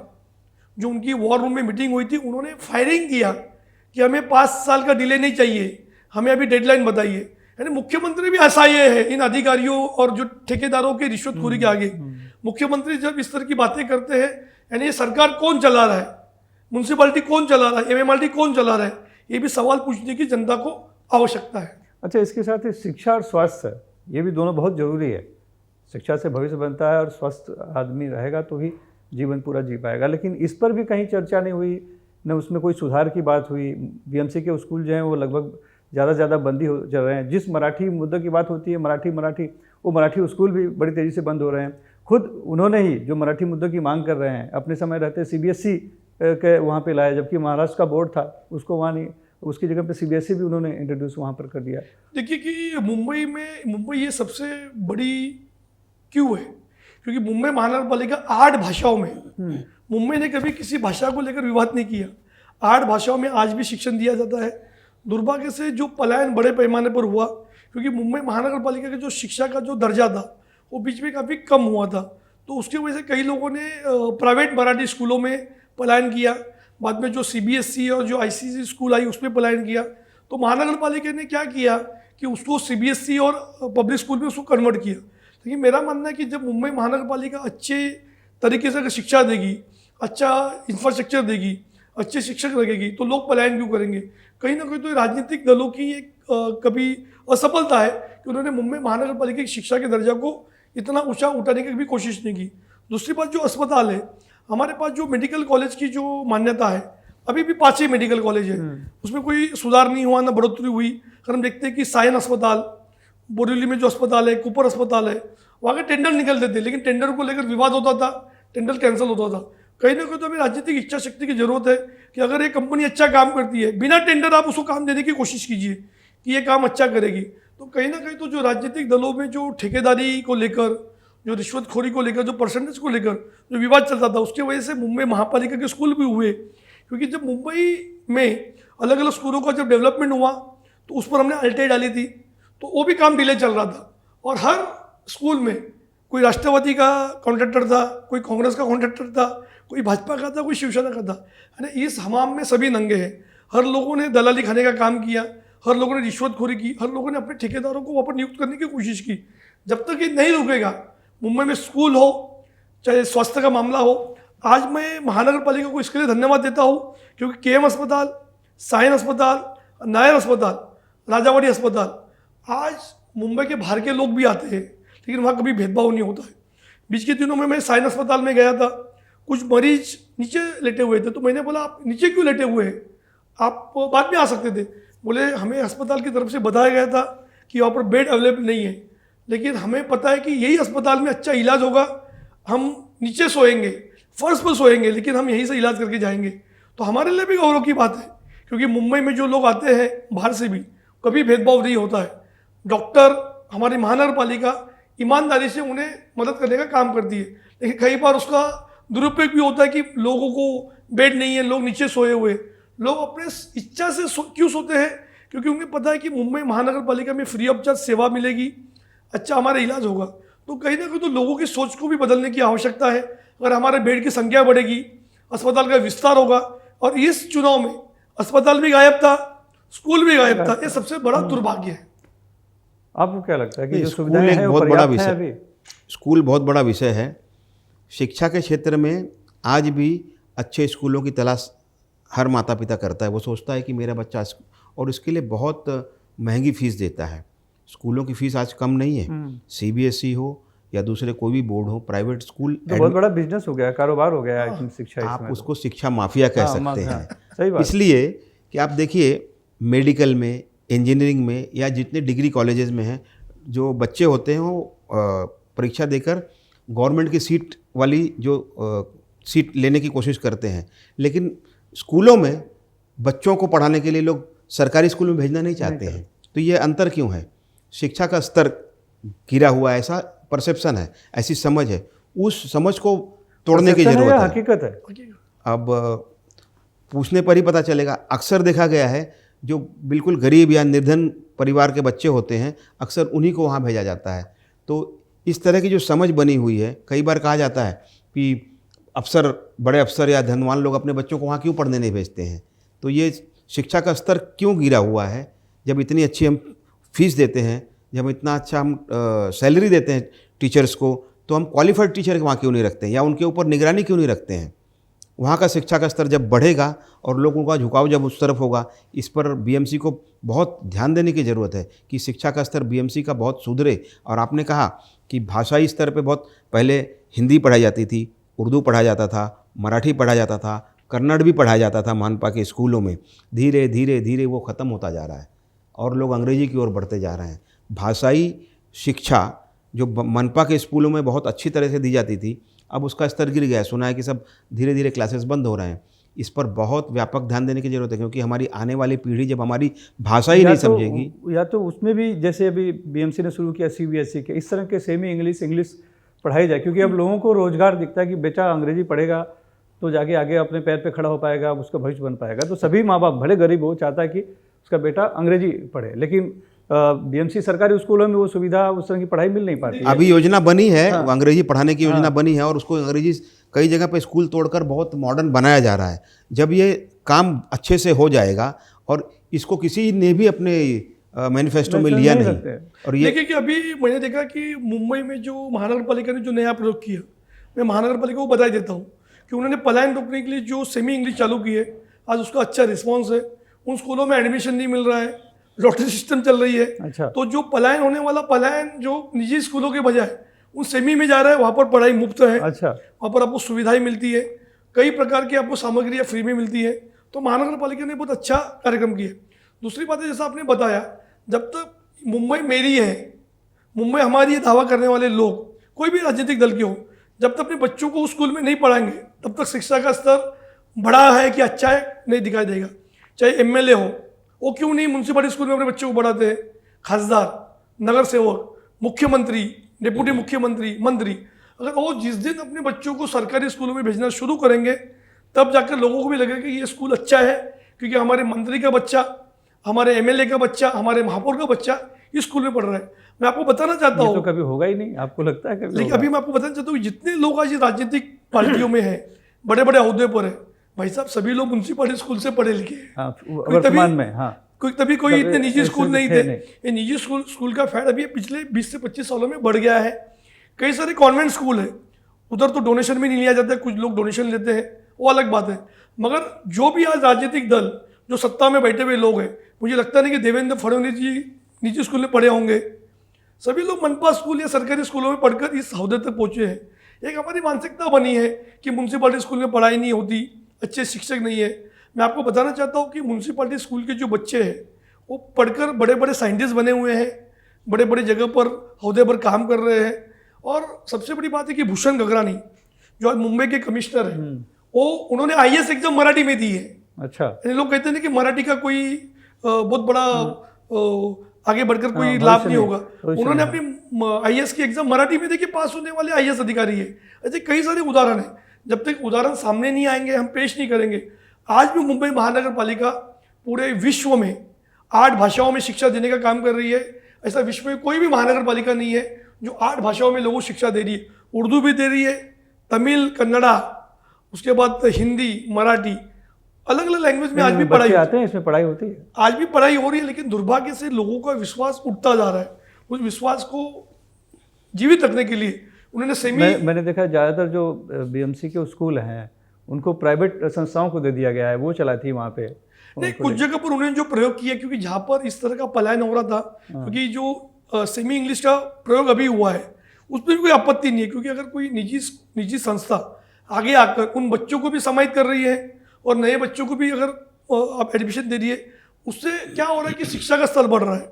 जो उनकी वॉर रूम में मीटिंग हुई थी, उन्होंने फायरिंग किया कि हमें 5 साल का डिले नहीं चाहिए, हमें अभी डेडलाइन बताइए। यानी मुख्यमंत्री भी असहाय है इन अधिकारियों और जो ठेकेदारों के रिश्वतखोरी के आगे। मुख्यमंत्री जब इस तरह की बातें करते हैं, यानी ये सरकार कौन चला रहा है, म्यूनसिपैलिटी कौन चला रहा है, MMRD कौन चला रहा है, ये भी सवाल पूछने की जनता को आवश्यकता है। अच्छा, इसके साथ ही शिक्षा और स्वास्थ्य, ये भी दोनों बहुत जरूरी है। शिक्षा से भविष्य बनता है और स्वस्थ आदमी रहेगा तो ही जीवन पूरा जी पाएगा। लेकिन इस पर भी कहीं चर्चा नहीं हुई, न उसमें कोई सुधार की बात हुई। BMC के स्कूल जो हैं वो लगभग ज़्यादा से ज़्यादा बंदी हो चल रहे हैं। जिस मराठी मुद्दे की बात होती है, मराठी वो मराठी स्कूल भी बड़ी तेज़ी से बंद हो रहे हैं। खुद उन्होंने ही जो मराठी मुद्दों की मांग कर रहे हैं, अपने समय रहते CBSE के वहाँ पे लाया, जबकि महाराष्ट्र का बोर्ड था उसको वहाँ नहीं, उसकी जगह पे CBSE भी उन्होंने इंट्रोड्यूस वहाँ पर कर दिया। देखिए कि मुंबई ये सबसे बड़ी क्यों है, क्योंकि मुंबई महानगर पालिका 8 भाषाओं में, मुंबई ने कभी किसी भाषा को लेकर विवाद नहीं किया। 8 भाषाओं में आज भी शिक्षण दिया जाता है। दुर्भाग्य से जो पलायन बड़े पैमाने पर हुआ, क्योंकि मुंबई महानगर पालिका का जो शिक्षा का जो दर्जा था वो बीच में काफ़ी कम हुआ था, तो उसकी वजह से कई लोगों ने प्राइवेट मराठी स्कूलों में पलायन किया। बाद में जो CBSE और जो ICSE स्कूल आई उसमें पलायन किया। तो महानगर पालिका ने क्या किया कि उसको CBSE और पब्लिक स्कूल में उसको कन्वर्ट किया। लेकिन मेरा मानना है कि जब मुंबई महानगर पालिका अच्छे तरीके से अगर शिक्षा देगी, अच्छा इंफ्रास्ट्रक्चर देगी, अच्छे शिक्षक लगेगी, तो लोग पलायन क्यों करेंगे? कहीं ना कहीं तो ये राजनीतिक दलों की एक कभी असफलता है कि उन्होंने मुंबई महानगर पालिका की शिक्षा के दर्जा को इतना ऊंचा उठाने की भी कोशिश नहीं की। दूसरी बात, जो अस्पताल है, हमारे पास जो मेडिकल कॉलेज की जो मान्यता है, अभी भी 5 ही मेडिकल कॉलेज है, उसमें कोई सुधार नहीं हुआ, ना बढ़ोतरी हुई। अगर हम देखते हैं कि सायन अस्पताल, बोरीवली में जो अस्पताल है, कुपर अस्पताल है, वहाँ के टेंडर निकलते थे, लेकिन टेंडर को लेकर विवाद होता था, टेंडर कैंसिल होता था। कहीं ना कहीं तो हमें राजनीतिक इच्छा शक्ति की जरूरत है कि अगर एक कंपनी अच्छा काम करती है, बिना टेंडर आप उसको काम देने की कोशिश कीजिए कि ये काम अच्छा करेगी। तो कहीं ना कहीं तो जो राजनीतिक दलों में जो ठेकेदारी को लेकर, जो रिश्वतखोरी को लेकर, जो परसेंटेज को लेकर जो विवाद चलता था, उसकी वजह से मुंबई महापालिका के स्कूल भी हुए। क्योंकि जब मुंबई में अलग अलग स्कूलों का जब डेवलपमेंट हुआ तो उस पर हमने अल्टे डाली थी, तो वो भी काम डिले चल रहा था। और हर स्कूल में कोई राष्ट्रवादी का कॉन्ट्रैक्टर था, कोई कांग्रेस का कॉन्ट्रैक्टर था, कोई भाजपा का था, कोई शिवसेना का था। यानी इस हमाम में सभी नंगे हैं। हर लोगों ने दलाली खाने का काम किया, हर लोगों ने रिश्वतखोरी की, हर लोगों ने अपने ठेकेदारों को वहाँ पर नियुक्त करने की कोशिश की। जब तक ये नहीं रुकेगा, मुंबई में स्कूल हो, चाहे स्वास्थ्य का मामला हो, आज मैं महानगर पालिका को इसके लिए धन्यवाद देता हूँ क्योंकि KM अस्पताल, सायन अस्पताल, नायर अस्पताल, राजावाड़ी अस्पताल, आज मुंबई के बाहर के लोग भी आते हैं, लेकिन वहाँ कभी भेदभाव नहीं होता है। बीच के दिनों में मैं सायन अस्पताल में गया था, कुछ मरीज नीचे लेटे हुए थे, तो मैंने बोला आप नीचे क्यों लेटे हुए हैं, आप बाद में आ सकते थे। बोले हमें अस्पताल की तरफ से बताया गया था कि वहाँ पर बेड अवेलेबल नहीं है, लेकिन हमें पता है कि यही अस्पताल में अच्छा इलाज होगा, हम नीचे सोएंगे, फर्श पर सोएंगे, लेकिन हम यहीं से इलाज करके जाएंगे। तो हमारे लिए भी गौरव की बात है, क्योंकि मुंबई में जो लोग आते हैं बाहर से भी, कभी भेदभाव नहीं होता है। डॉक्टर, हमारी महानगर पालिका ईमानदारी से उन्हें मदद करने का काम करती है, लेकिन कई बार उसका दुरुपयोग भी होता है कि लोगों को बेड नहीं है, लोग नीचे सोए हुए। लोग अपने इच्छा से क्यों सोते हैं? क्योंकि उन्हें पता है कि मुंबई महानगर पालिका में फ्री ऑफ चार्ज सेवा मिलेगी, अच्छा हमारा इलाज होगा। तो कहीं ना कहीं तो लोगों की सोच को भी बदलने की आवश्यकता है। अगर हमारे बेड की संख्या बढ़ेगी, अस्पताल का विस्तार होगा। और इस चुनाव में अस्पताल भी गायब था, स्कूल भी गायब था, ये सबसे बड़ा दुर्भाग्य है। आपको क्या लगता है कि जो स्कूल सुविधाएं एक हैं वो बहुत बड़ा पर्याप्त हैं विषय, अभी? स्कूल बहुत बड़ा विषय है। शिक्षा के क्षेत्र में आज भी अच्छे स्कूलों की तलाश हर माता पिता करता है। वो सोचता है कि मेरा बच्चा, और इसके लिए बहुत महंगी फीस देता है। स्कूलों की फीस आज कम नहीं है, CBSE हो या दूसरे कोई भी बोर्ड हो, प्राइवेट स्कूल तो बहुत बड़ा बिजनेस हो गया, कारोबार हो गया है शिक्षा। आप इसमें उसको शिक्षा माफिया कह सकते हैं। सही बात। इसलिए कि आप देखिए मेडिकल में, इंजीनियरिंग में या जितने डिग्री कॉलेजेस में हैं, जो बच्चे होते हैं वो परीक्षा देकर गवर्नमेंट की सीट वाली जो सीट लेने की कोशिश करते हैं, लेकिन स्कूलों में बच्चों को पढ़ाने के लिए लोग सरकारी स्कूल में भेजना नहीं चाहते हैं। तो ये अंतर क्यों है? शिक्षा का स्तर गिरा हुआ है, ऐसा परसेप्शन है, ऐसी समझ है। उस समझ को तोड़ने की जरूरत है। हकीकत है। अब पूछने पर ही पता चलेगा। अक्सर देखा गया है जो बिल्कुल गरीब या निर्धन परिवार के बच्चे होते हैं, अक्सर उन्हीं को वहाँ भेजा जाता है। तो इस तरह की जो समझ बनी हुई है, कई बार कहा जाता है कि अफसर, बड़े अफसर या धनवान लोग अपने बच्चों को वहाँ क्यों पढ़ने नहीं भेजते हैं। तो ये शिक्षा का स्तर क्यों गिरा हुआ है? जब इतनी अच्छी हम फीस देते हैं, जब इतना अच्छा हम सैलरी देते हैं टीचर्स को, तो हम क्वालिफाइड टीचर वहाँ क्यों नहीं रखते हैं या उनके ऊपर निगरानी क्यों नहीं रखते हैं? वहाँ का शिक्षा का स्तर जब बढ़ेगा और लोगों का झुकाव जब उस तरफ होगा, इस पर BMC को बहुत ध्यान देने की ज़रूरत है कि शिक्षा का स्तर BMC का बहुत सुधरे। और आपने कहा कि भाषाई स्तर पे बहुत पहले हिंदी पढ़ाई जाती थी, उर्दू पढ़ाया जाता था, मराठी पढ़ाया जाता था, कन्नड़ भी पढ़ाया जाता था मानपा के स्कूलों में। धीरे धीरे धीरे वो ख़त्म होता जा रहा है और लोग अंग्रेजी की ओर बढ़ते जा रहे हैं। भाषाई शिक्षा जो मनपा के स्कूलों में बहुत अच्छी तरह से दी जाती थी, अब उसका स्तर गिर गया है। सुना है कि सब धीरे धीरे क्लासेस बंद हो रहे हैं। इस पर बहुत व्यापक ध्यान देने की जरूरत है, क्योंकि हमारी आने वाली पीढ़ी जब हमारी भाषा ही नहीं समझेगी। या तो उसमें भी जैसे अभी BMC ने शुरू किया CBSE के, इस तरह के सेमी इंग्लिश पढ़ाई जाए, क्योंकि अब लोगों को रोजगार दिखता है कि बेटा अंग्रेजी पढ़ेगा तो जाके आगे अपने पैर पे खड़ा हो पाएगा, उसका भविष्य बन पाएगा। तो सभी माँ बाप भले गरीब हो, चाहता है कि उसका बेटा अंग्रेजी पढ़े, लेकिन BMC सरकारी स्कूलों में वो सुविधा, उस तरह की पढ़ाई मिल नहीं पाती। अभी योजना बनी है, अंग्रेजी पढ़ाने की योजना बनी है और उसको अंग्रेजी कई जगह पे स्कूल तोड़कर बहुत मॉडर्न बनाया जा रहा है। जब ये काम अच्छे से हो जाएगा और इसको किसी ने भी अपने मैनिफेस्टो में वैसे लिया नहीं नहीं। रखते। और ये देखिए कि अभी मैंने देखा कि मुंबई में जो महानगर पालिका ने जो नया प्रयोग किया, मैं महानगर पालिका को बधाई देता हूँ कि उन्होंने पलायन रोकने के लिए जो सेमी इंग्लिश चालू की है, आज उसका अच्छा रिस्पॉन्स है। उन स्कूलों में एडमिशन नहीं मिल रहा है, लॉटरी सिस्टम चल रही है। अच्छा। तो जो पलायन होने वाला पलायन जो निजी स्कूलों के बजाय उन सेमी में जा रहा है, वहाँ पर पढ़ाई मुफ्त है, अच्छा। वहाँ पर आपको सुविधाएं मिलती है, कई प्रकार की आपको सामग्रियाँ फ्री में मिलती है। तो महानगर पालिका ने बहुत अच्छा कार्यक्रम किया। दूसरी बात है, जैसा आपने बताया, जब तक मुंबई मेरी है, मुंबई हमारी, ये दावा करने वाले लोग कोई भी राजनीतिक दल के हो, जब तक अपने बच्चों को उस स्कूल में नहीं पढ़ाएंगे तब तक शिक्षा का स्तर बड़ा है कि अच्छा है नहीं दिखाई देगा। चाहे एमएलए हो, वो क्यों नहीं म्यूनसिपल स्कूल में अपने बच्चों को पढ़ाते हैं, खासदार, नगर सेवक, मुख्यमंत्री, डिप्टी मुख्यमंत्री, मंत्री, अगर वो जिस दिन अपने बच्चों को सरकारी स्कूलों में भेजना शुरू करेंगे तब जाकर लोगों को भी लगेगा कि ये स्कूल अच्छा है, क्योंकि हमारे मंत्री का बच्चा, हमारे एमएलए का बच्चा, हमारे महापौर का बच्चा इस स्कूल में पढ़ रहा है। मैं आपको बताना चाहता ये हूँ, तो कभी होगा ही नहीं, आपको लगता है कभी लेकिन होगा? अभी मैं आपको बताना चाहता हूँ, जितने लोग आज राजनीतिक पार्टियों में हैं, बड़े बड़े अहदे पर है, भाई साहब सभी लोग म्यूनसिपल स्कूल से पढ़े लिखे हैं। हाँ, वर्तमान में, हाँ। तभी कोई इतने निजी ऐसे स्कूल नहीं थे थे। नहीं। ये निजी स्कूल का फैड अभी पिछले 20 से 25 सालों में बढ़ गया है। कई सारे कॉन्वेंट स्कूल है, उधर तो डोनेशन भी नहीं लिया जाता है, कुछ लोग डोनेशन लेते हैं, वो अलग बात है। मगर जो भी आज राजनीतिक दल जो सत्ता में बैठे हुए लोग हैं, मुझे लगता नहीं कि देवेंद्र फडणवीस जी निजी स्कूल में पढ़े होंगे। सभी लोग मनपा स्कूल या सरकारी स्कूलों में पढ़कर इस अहदे तक पहुंचे हैं। एक हमारी मानसिकता बनी है कि म्यूनसिपालिटी स्कूल में पढ़ाई नहीं होती, अच्छे शिक्षक नहीं है। मैं आपको बताना चाहता हूँ कि म्यूनसिपालिटी स्कूल के जो बच्चे हैं वो पढ़कर बड़े बड़े साइंटिस्ट बने हुए हैं, बड़े बड़े जगह पर अहदे पर काम कर रहे हैं। और सबसे बड़ी बात है कि भूषण गगरानी जो आज मुंबई के कमिश्नर हैं, वो उन्होंने आईएएस एग्जाम मराठी में दी है। अच्छा। यानी लोग कहते हैं कि मराठी का कोई बहुत बड़ा आगे बढ़कर कोई भविष्य लाभ नहीं नहीं, होगा। भविष्य उन्होंने नहीं। अपनी आईएएस की एग्जाम मराठी में देखिए पास होने वाले आईएएस अधिकारी है। ऐसे कई सारे उदाहरण हैं, जब तक उदाहरण सामने नहीं आएंगे, हम पेश नहीं करेंगे। आज भी मुंबई महानगर पालिका पूरे विश्व में 8 भाषाओं में शिक्षा देने का काम कर रही है। ऐसा विश्व में कोई भी महानगर पालिका नहीं है जो 8 भाषाओं में लोगों को शिक्षा दे रही है। उर्दू भी दे रही है, तमिल, कन्नड़ा, उसके बाद हिंदी, मराठी, अलग अलग लैंग्वेज में आज भी पढ़ाई बच्चे होती आते हैं, इसमें पढ़ाई होती है। है। आज भी पढ़ाई हो रही है, लेकिन दुर्भाग्य से लोगों का विश्वास उठता जा रहा है। उस विश्वास को जीवित रखने के लिए उन्होंने सेमी मैंने देखा ज़्यादातर जो बीएमसी के स्कूल हैं उनको प्राइवेट संस्थाओं को दे दिया गया है, वो चलाती है वहाँ पे। नहीं, कुछ जगह पर उन्होंने जो प्रयोग किया, क्योंकि जहाँ पर इस तरह का पलायन हो रहा था, क्योंकि जो सेमी इंग्लिश का प्रयोग अभी हुआ है उसमें भी कोई आपत्ति नहीं है, क्योंकि अगर कोई निजी संस्था आगे आकर उन बच्चों को भी समाहित कर रही है और नए बच्चों को भी अगर आप एडमिशन दे रही है, उससे क्या हो रहा है कि शिक्षा का स्तर बढ़ रहा है।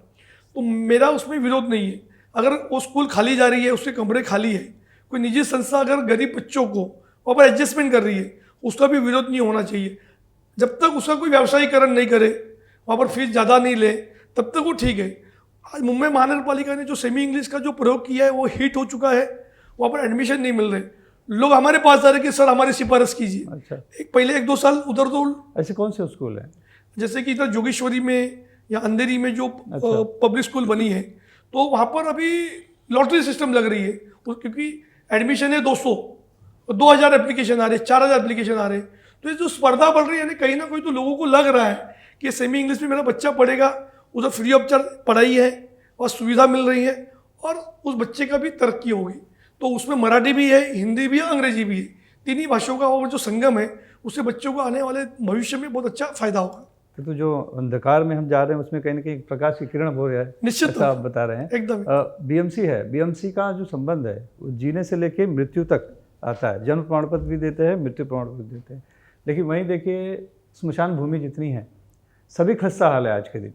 तो मेरा उसमें विरोध नहीं है। अगर वो स्कूल खाली जा रही है, उसके कमरे खाली है, कोई निजी संस्था अगर गरीब बच्चों को वहाँ पर एडजस्टमेंट कर रही है, उसका भी विरोध नहीं होना चाहिए। जब तक उसका कोई व्यावसायीकरण नहीं करे, वहाँ पर फीस ज़्यादा नहीं ले, तब तक वो ठीक है। आज मुंबई महानगर पालिका ने जो सेमी इंग्लिश का जो प्रयोग किया है वो हिट हो चुका है। वहाँ पर एडमिशन नहीं मिल रहे, लोग हमारे पास आ रहे कि सर हमारी सिफारिश कीजिए। अच्छा। पहले 1-2 साल उधर तो ऐसे कौन से स्कूल हैं? जैसे कि इधर जोगेश्वरी में या अंधेरी में जो पब्लिक स्कूल बनी है, तो वहाँ पर अभी लॉटरी सिस्टम लग रही है, क्योंकि एडमिशन है 200, 2000 एप्लीकेशन आ रहे, 4000 एप्लीकेशन आ रहे। तो ये जो स्पर्धा बढ़ रही है, कहीं ना कहीं तो लोगों को लग रहा है कि सेमी इंग्लिश में मेरा बच्चा पढ़ेगा, उधर फ्री ऑफ चार्ज पढ़ाई है और सुविधा मिल रही है और उस बच्चे का भी तरक्की होगी। तो उसमें मराठी भी है, हिंदी भी है, अंग्रेजी भी है, तीन ही भाषाओं का वो जो संगम है, उससे बच्चों को आने वाले भविष्य में बहुत अच्छा फायदा होगा। तो जो अंधकार में हम जा रहे हैं उसमें कहीं ना कहीं प्रकाश की किरण हो रहा है, निश्चित ऐसा आप बता रहे हैं। एकदम बीएमसी है, बीएमसी का जो संबंध है वो जीने से लेके मृत्यु तक आता है। जन्म प्रमाण पत्र भी देते हैं, मृत्यु प्रमाण पत्र भी देते हैं। लेकिन वहीं देखिए स्मशान भूमि जितनी है, सभी खस्ता हाल है आज के दिन।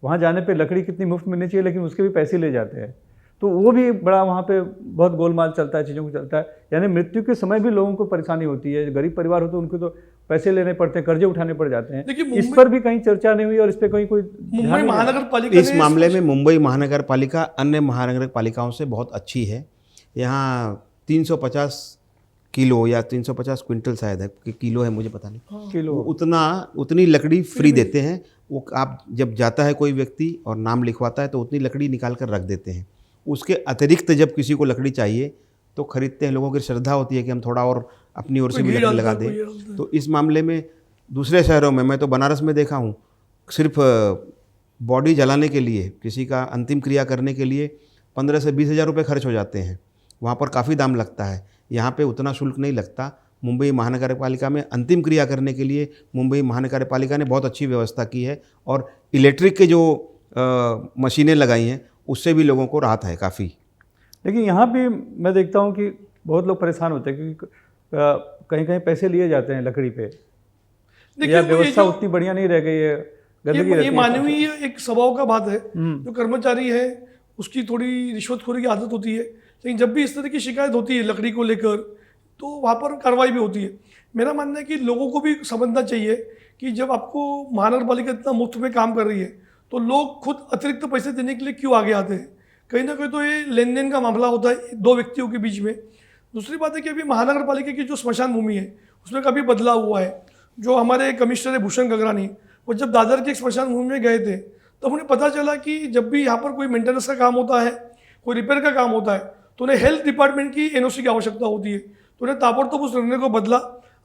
वहाँ जाने पे लकड़ी कितनी मुफ्त मिलनी चाहिए, लेकिन उसके भी पैसे ले जाते हैं। तो वो भी बड़ा वहाँ पे बहुत गोलमाल चलता है, चीज़ों को चलता है। यानी मृत्यु के समय भी लोगों को परेशानी होती है। गरीब परिवार हो तो उनको तो पैसे लेने पड़ते हैं, कर्जे उठाने पड़ जाते हैं। इस पर भी कहीं चर्चा नहीं हुई और इस पर कहीं कोई मुंबई महानगर पालिका इस मामले में मुंबई महानगर पालिका अन्य महानगर पालिकाओं से बहुत अच्छी है। यहाँ 350 किलो या 350 क्विंटल शायद है कि किलो है, मुझे पता नहीं, किलो उतनी लकड़ी फ्री देते हैं। वो आप जब जाता है कोई व्यक्ति और नाम लिखवाता है तो उतनी लकड़ी निकाल कर रख देते हैं। उसके अतिरिक्त जब किसी को लकड़ी चाहिए तो खरीदते हैं। लोगों की श्रद्धा होती है कि हम थोड़ा और अपनी ओर से भी लकड़ी लगा दें। तो इस मामले में दूसरे शहरों में, मैं तो बनारस में देखा हूँ, सिर्फ बॉडी जलाने के लिए, किसी का अंतिम क्रिया करने के लिए 15 से 20 हज़ार रुपये खर्च हो जाते हैं। वहाँ पर काफ़ी दाम लगता है, यहाँ पे उतना शुल्क नहीं लगता। मुंबई महानगर पालिका में अंतिम क्रिया करने के लिए मुंबई महानगर पालिका ने बहुत अच्छी व्यवस्था की है, और इलेक्ट्रिक के जो मशीनें लगाई हैं उससे भी लोगों को राहत है काफ़ी। लेकिन यहाँ भी मैं देखता हूँ कि बहुत लोग परेशान होते हैं, क्योंकि कहीं कहीं पैसे लिए जाते हैं लकड़ी पे, या व्यवस्था उतनी बढ़िया नहीं रह गई है, गंदगी रहती ये है। मानवीय एक स्वभाव का बात है। जो कर्मचारी है उसकी थोड़ी रिश्वतखोरी की आदत होती है, लेकिन जब भी इस तरह की शिकायत होती है लकड़ी को लेकर तो वहाँ पर कार्रवाई भी होती है। मेरा मानना है कि लोगों को भी समझना चाहिए कि जब आपको महानगर पालिका इतना मुफ्त में काम कर रही है तो लोग खुद अतिरिक्त पैसे देने के लिए क्यों आगे आते हैं। कहीं ना कहीं तो ये लेन देन का मामला होता है दो व्यक्तियों के बीच में। दूसरी बात है कि अभी महानगर पालिका की जो स्मशान भूमि है उसमें काफ़ी बदलाव हुआ है। जो हमारे कमिश्नर है भूषण गगरानी, वो जब दादर की एक स्मशान भूमि में गए थे तब उन्हें पता चला कि जब भी यहाँ पर कोई मेंटेनेंस का काम होता है, कोई रिपेयर का काम होता है, तो उन्हें हेल्थ डिपार्टमेंट की एनओसी की आवश्यकता होती है। तो उन्हें ताबड़तोब उस निर्णय को बदला।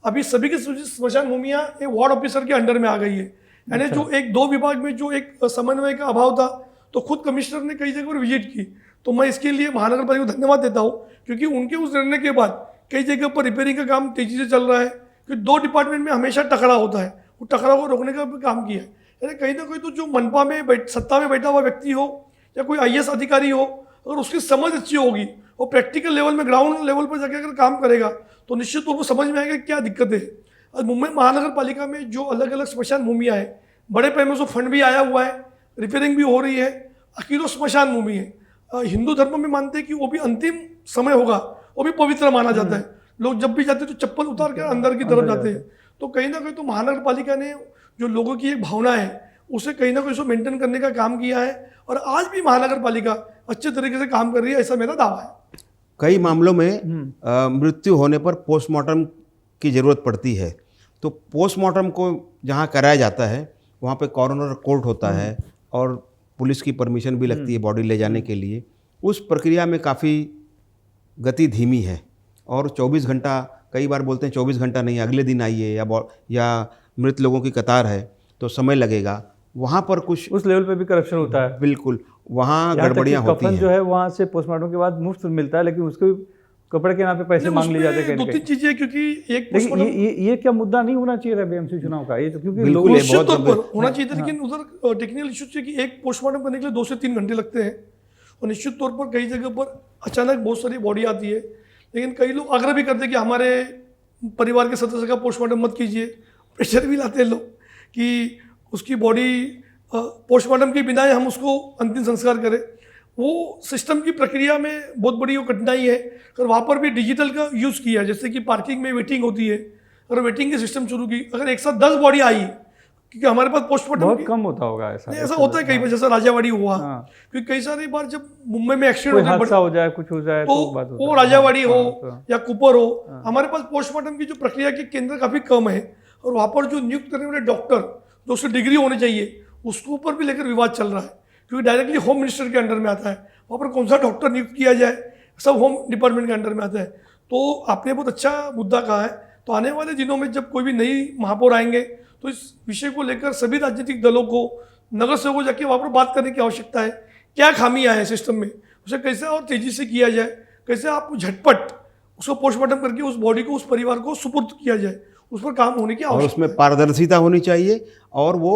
अभी सभी की स्मशान भूमियाँ एक वार्ड ऑफिसर के अंडर में आ गई है। यानी जो एक दो विभाग में जो एक समन्वय का अभाव था, तो खुद कमिश्नर ने कई जगह पर विजिट की। तो मैं इसके लिए महानगर पालिका को धन्यवाद देता हूँ, क्योंकि उनके उस निर्णय के बाद कई जगह पर रिपेयरिंग का काम तेजी से चल रहा है। क्योंकि दो डिपार्टमेंट में हमेशा टकराव होता है, वो टकराव को रोकने का भी काम किया है। यानी कहीं ना कहीं तो जो मनपा में सत्ता में बैठा हुआ व्यक्ति हो या कोई आईएएस अधिकारी हो, अगर उसकी समझ अच्छी होगी और प्रैक्टिकल लेवल में ग्राउंड लेवल पर जाकर अगर काम करेगा तो निश्चित तौर पर समझ में आएगा क्या दिक्कत है। आज मुंबई महानगर पालिका में जो अलग अलग स्मशान भूमियाँ हैं, बड़े पैमाने से फंड भी आया हुआ है, रिपेयरिंग भी हो रही है। आखिर वो स्मशान भूमि है, हिंदू धर्म में मानते हैं कि वो भी अंतिम समय होगा, वो भी पवित्र माना जाता है। लोग जब भी जाते हैं तो चप्पल उतार कर अंदर की तरफ जाते हैं। तो कहीं ना कहीं तो महानगर पालिका ने जो लोगों की एक भावना है उसे कहीं ना कहीं उसको मेंटेन करने का काम किया है, और आज भी महानगर पालिका अच्छे तरीके से काम कर रही है, ऐसा मेरा दावा है। कई मामलों में मृत्यु होने पर पोस्टमार्टम की ज़रूरत पड़ती है, तो पोस्टमार्टम को जहाँ कराया जाता है वहाँ पे कॉरोनर कोर्ट होता है और पुलिस की परमिशन भी लगती है बॉडी ले जाने के लिए। उस प्रक्रिया में काफ़ी गति धीमी है, और 24 घंटा, कई बार बोलते हैं 24 घंटा नहीं, अगले दिन आइए, या मृत लोगों की कतार है तो समय लगेगा। वहाँ पर कुछ उस लेवल पे भी करप्शन होता है। बिल्कुल, वहाँ गड़बड़ियाँ होती हैं। जो है वहाँ से पोस्टमार्टम के बाद मुफ्त मिलता है, लेकिन उसके कपड़े के नाम पे पैसे मांग लिए जाते हैं। दो तीन चीजें, क्योंकि एक लेकिन ये क्या मुद्दा नहीं होना चाहिए था बीएमसी चुनाव का, ये तो क्योंकि बिल्कुल लोगों निश्चित तौर पर होना चाहिए था, लेकिन उधर टेक्निकल इशू है कि एक पोस्टमार्टम करने के लिए 2 से 3 घंटे लगते हैं, और निश्चित तौर पर कई जगह पर अचानक बहुत सारी बॉडी आती है। लेकिन कई लोग आग्रह भी करते हैं कि हमारे परिवार के सदस्य का पोस्टमार्टम मत कीजिए। प्रेशर भी लाते हैं लोग कि उसकी बॉडी पोस्टमार्टम के बिना ही हम उसको अंतिम संस्कार करें। वो सिस्टम की प्रक्रिया में बहुत बड़ी वो कठिनाई है। अगर वहाँ पर भी डिजिटल का यूज़ किया, जैसे कि पार्किंग में वेटिंग होती है, अगर वेटिंग के सिस्टम शुरू की, अगर एक साथ 10 बॉडी आई, क्योंकि हमारे पास पोस्टमार्टम बहुत कम होता होगा ऐसा। नहीं, ऐसा होता है कई बार, जैसा राजावाड़ी हुआ। क्योंकि कई सारी बार जब मुंबई में एक्सीडेंट हादसा हो जाए, कुछ हो जाए तो बात वो राजावाड़ी हो या कुपर हो, हमारे पास पोस्टमार्टम की जो प्रक्रिया के केंद्र काफ़ी कम है, और वहाँ पर जो नियुक्त करने वाले डॉक्टर, जो उसकी डिग्री होनी चाहिए, उसके ऊपर भी लेकर विवाद चल रहा है। क्योंकि डायरेक्टली होम मिनिस्टर के अंडर में आता है, वहाँ पर कौन सा डॉक्टर नियुक्त किया जाए, सब होम डिपार्टमेंट के अंडर में आता है। तो आपने बहुत अच्छा मुद्दा कहा है। तो आने वाले दिनों में जब कोई भी नई महापौर आएंगे तो इस विषय को लेकर सभी राजनीतिक दलों को, नगर सेवकों को जाके वहाँ पर बात करने की आवश्यकता है। क्या खामियाँ हैं सिस्टम में, उसे कैसे और तेज़ी से किया जाए, कैसे आप झटपट उसको पोस्टमार्टम करके उस बॉडी को उस परिवार को सुपुर्द किया जाए, उस पर काम होने की और आवश्यकता उसमें पारदर्शिता होनी चाहिए, और वो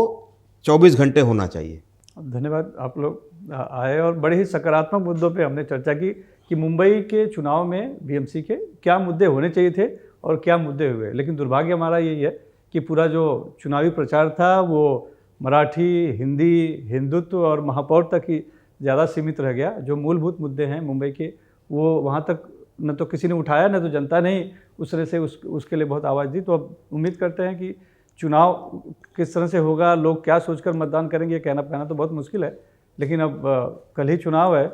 24 घंटे होना चाहिए। धन्यवाद, आप लोग आए और बड़े ही सकारात्मक मुद्दों पे हमने चर्चा की कि मुंबई के चुनाव में बीएमसी के क्या मुद्दे होने चाहिए थे और क्या मुद्दे हुए। लेकिन दुर्भाग्य हमारा यही है कि पूरा जो चुनावी प्रचार था वो मराठी, हिंदी, हिंदुत्व और महापौर तक ही ज़्यादा सीमित रह गया। जो मूलभूत मुद्दे हैं मुंबई के, वो वहाँ तक न तो किसी ने उठाया, न तो जनता ने उस तरह से उसके लिए बहुत आवाज़ दी। तो अब उम्मीद करते हैं कि चुनाव किस तरह से होगा, लोग क्या सोचकर मतदान करेंगे, ये कहना तो बहुत मुश्किल है। लेकिन अब कल ही चुनाव है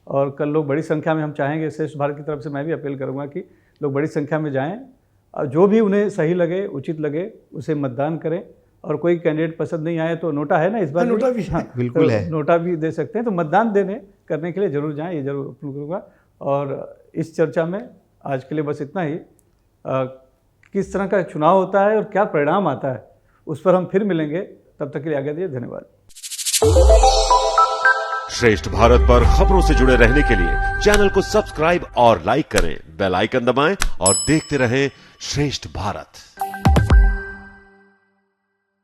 और कल लोग बड़ी संख्या में, हम चाहेंगे श्रेष्ठ भारत की तरफ से मैं भी अपील करूंगा कि लोग बड़ी संख्या में जाएं, जो भी उन्हें सही लगे, उचित लगे, उसे मतदान करें। और कोई कैंडिडेट पसंद नहीं आए तो नोटा है ना इस बार, नोटा भी बिल्कुल तो है, नोटा भी दे सकते हैं। तो मतदान करने के लिए जरूर जाएं, ये जरूर अपील करूँगा। और इस चर्चा में आज के लिए बस इतना ही। किस तरह का चुनाव होता है और क्या परिणाम आता है, उस पर हम फिर मिलेंगे तब तक के लिए आज्ञा दीजिए, धन्यवाद। श्रेष्ठ भारत पर खबरों से जुड़े रहने के लिए चैनल को सब्सक्राइब और लाइक करें, बेल आइकन दबाएं और देखते रहें श्रेष्ठ भारत।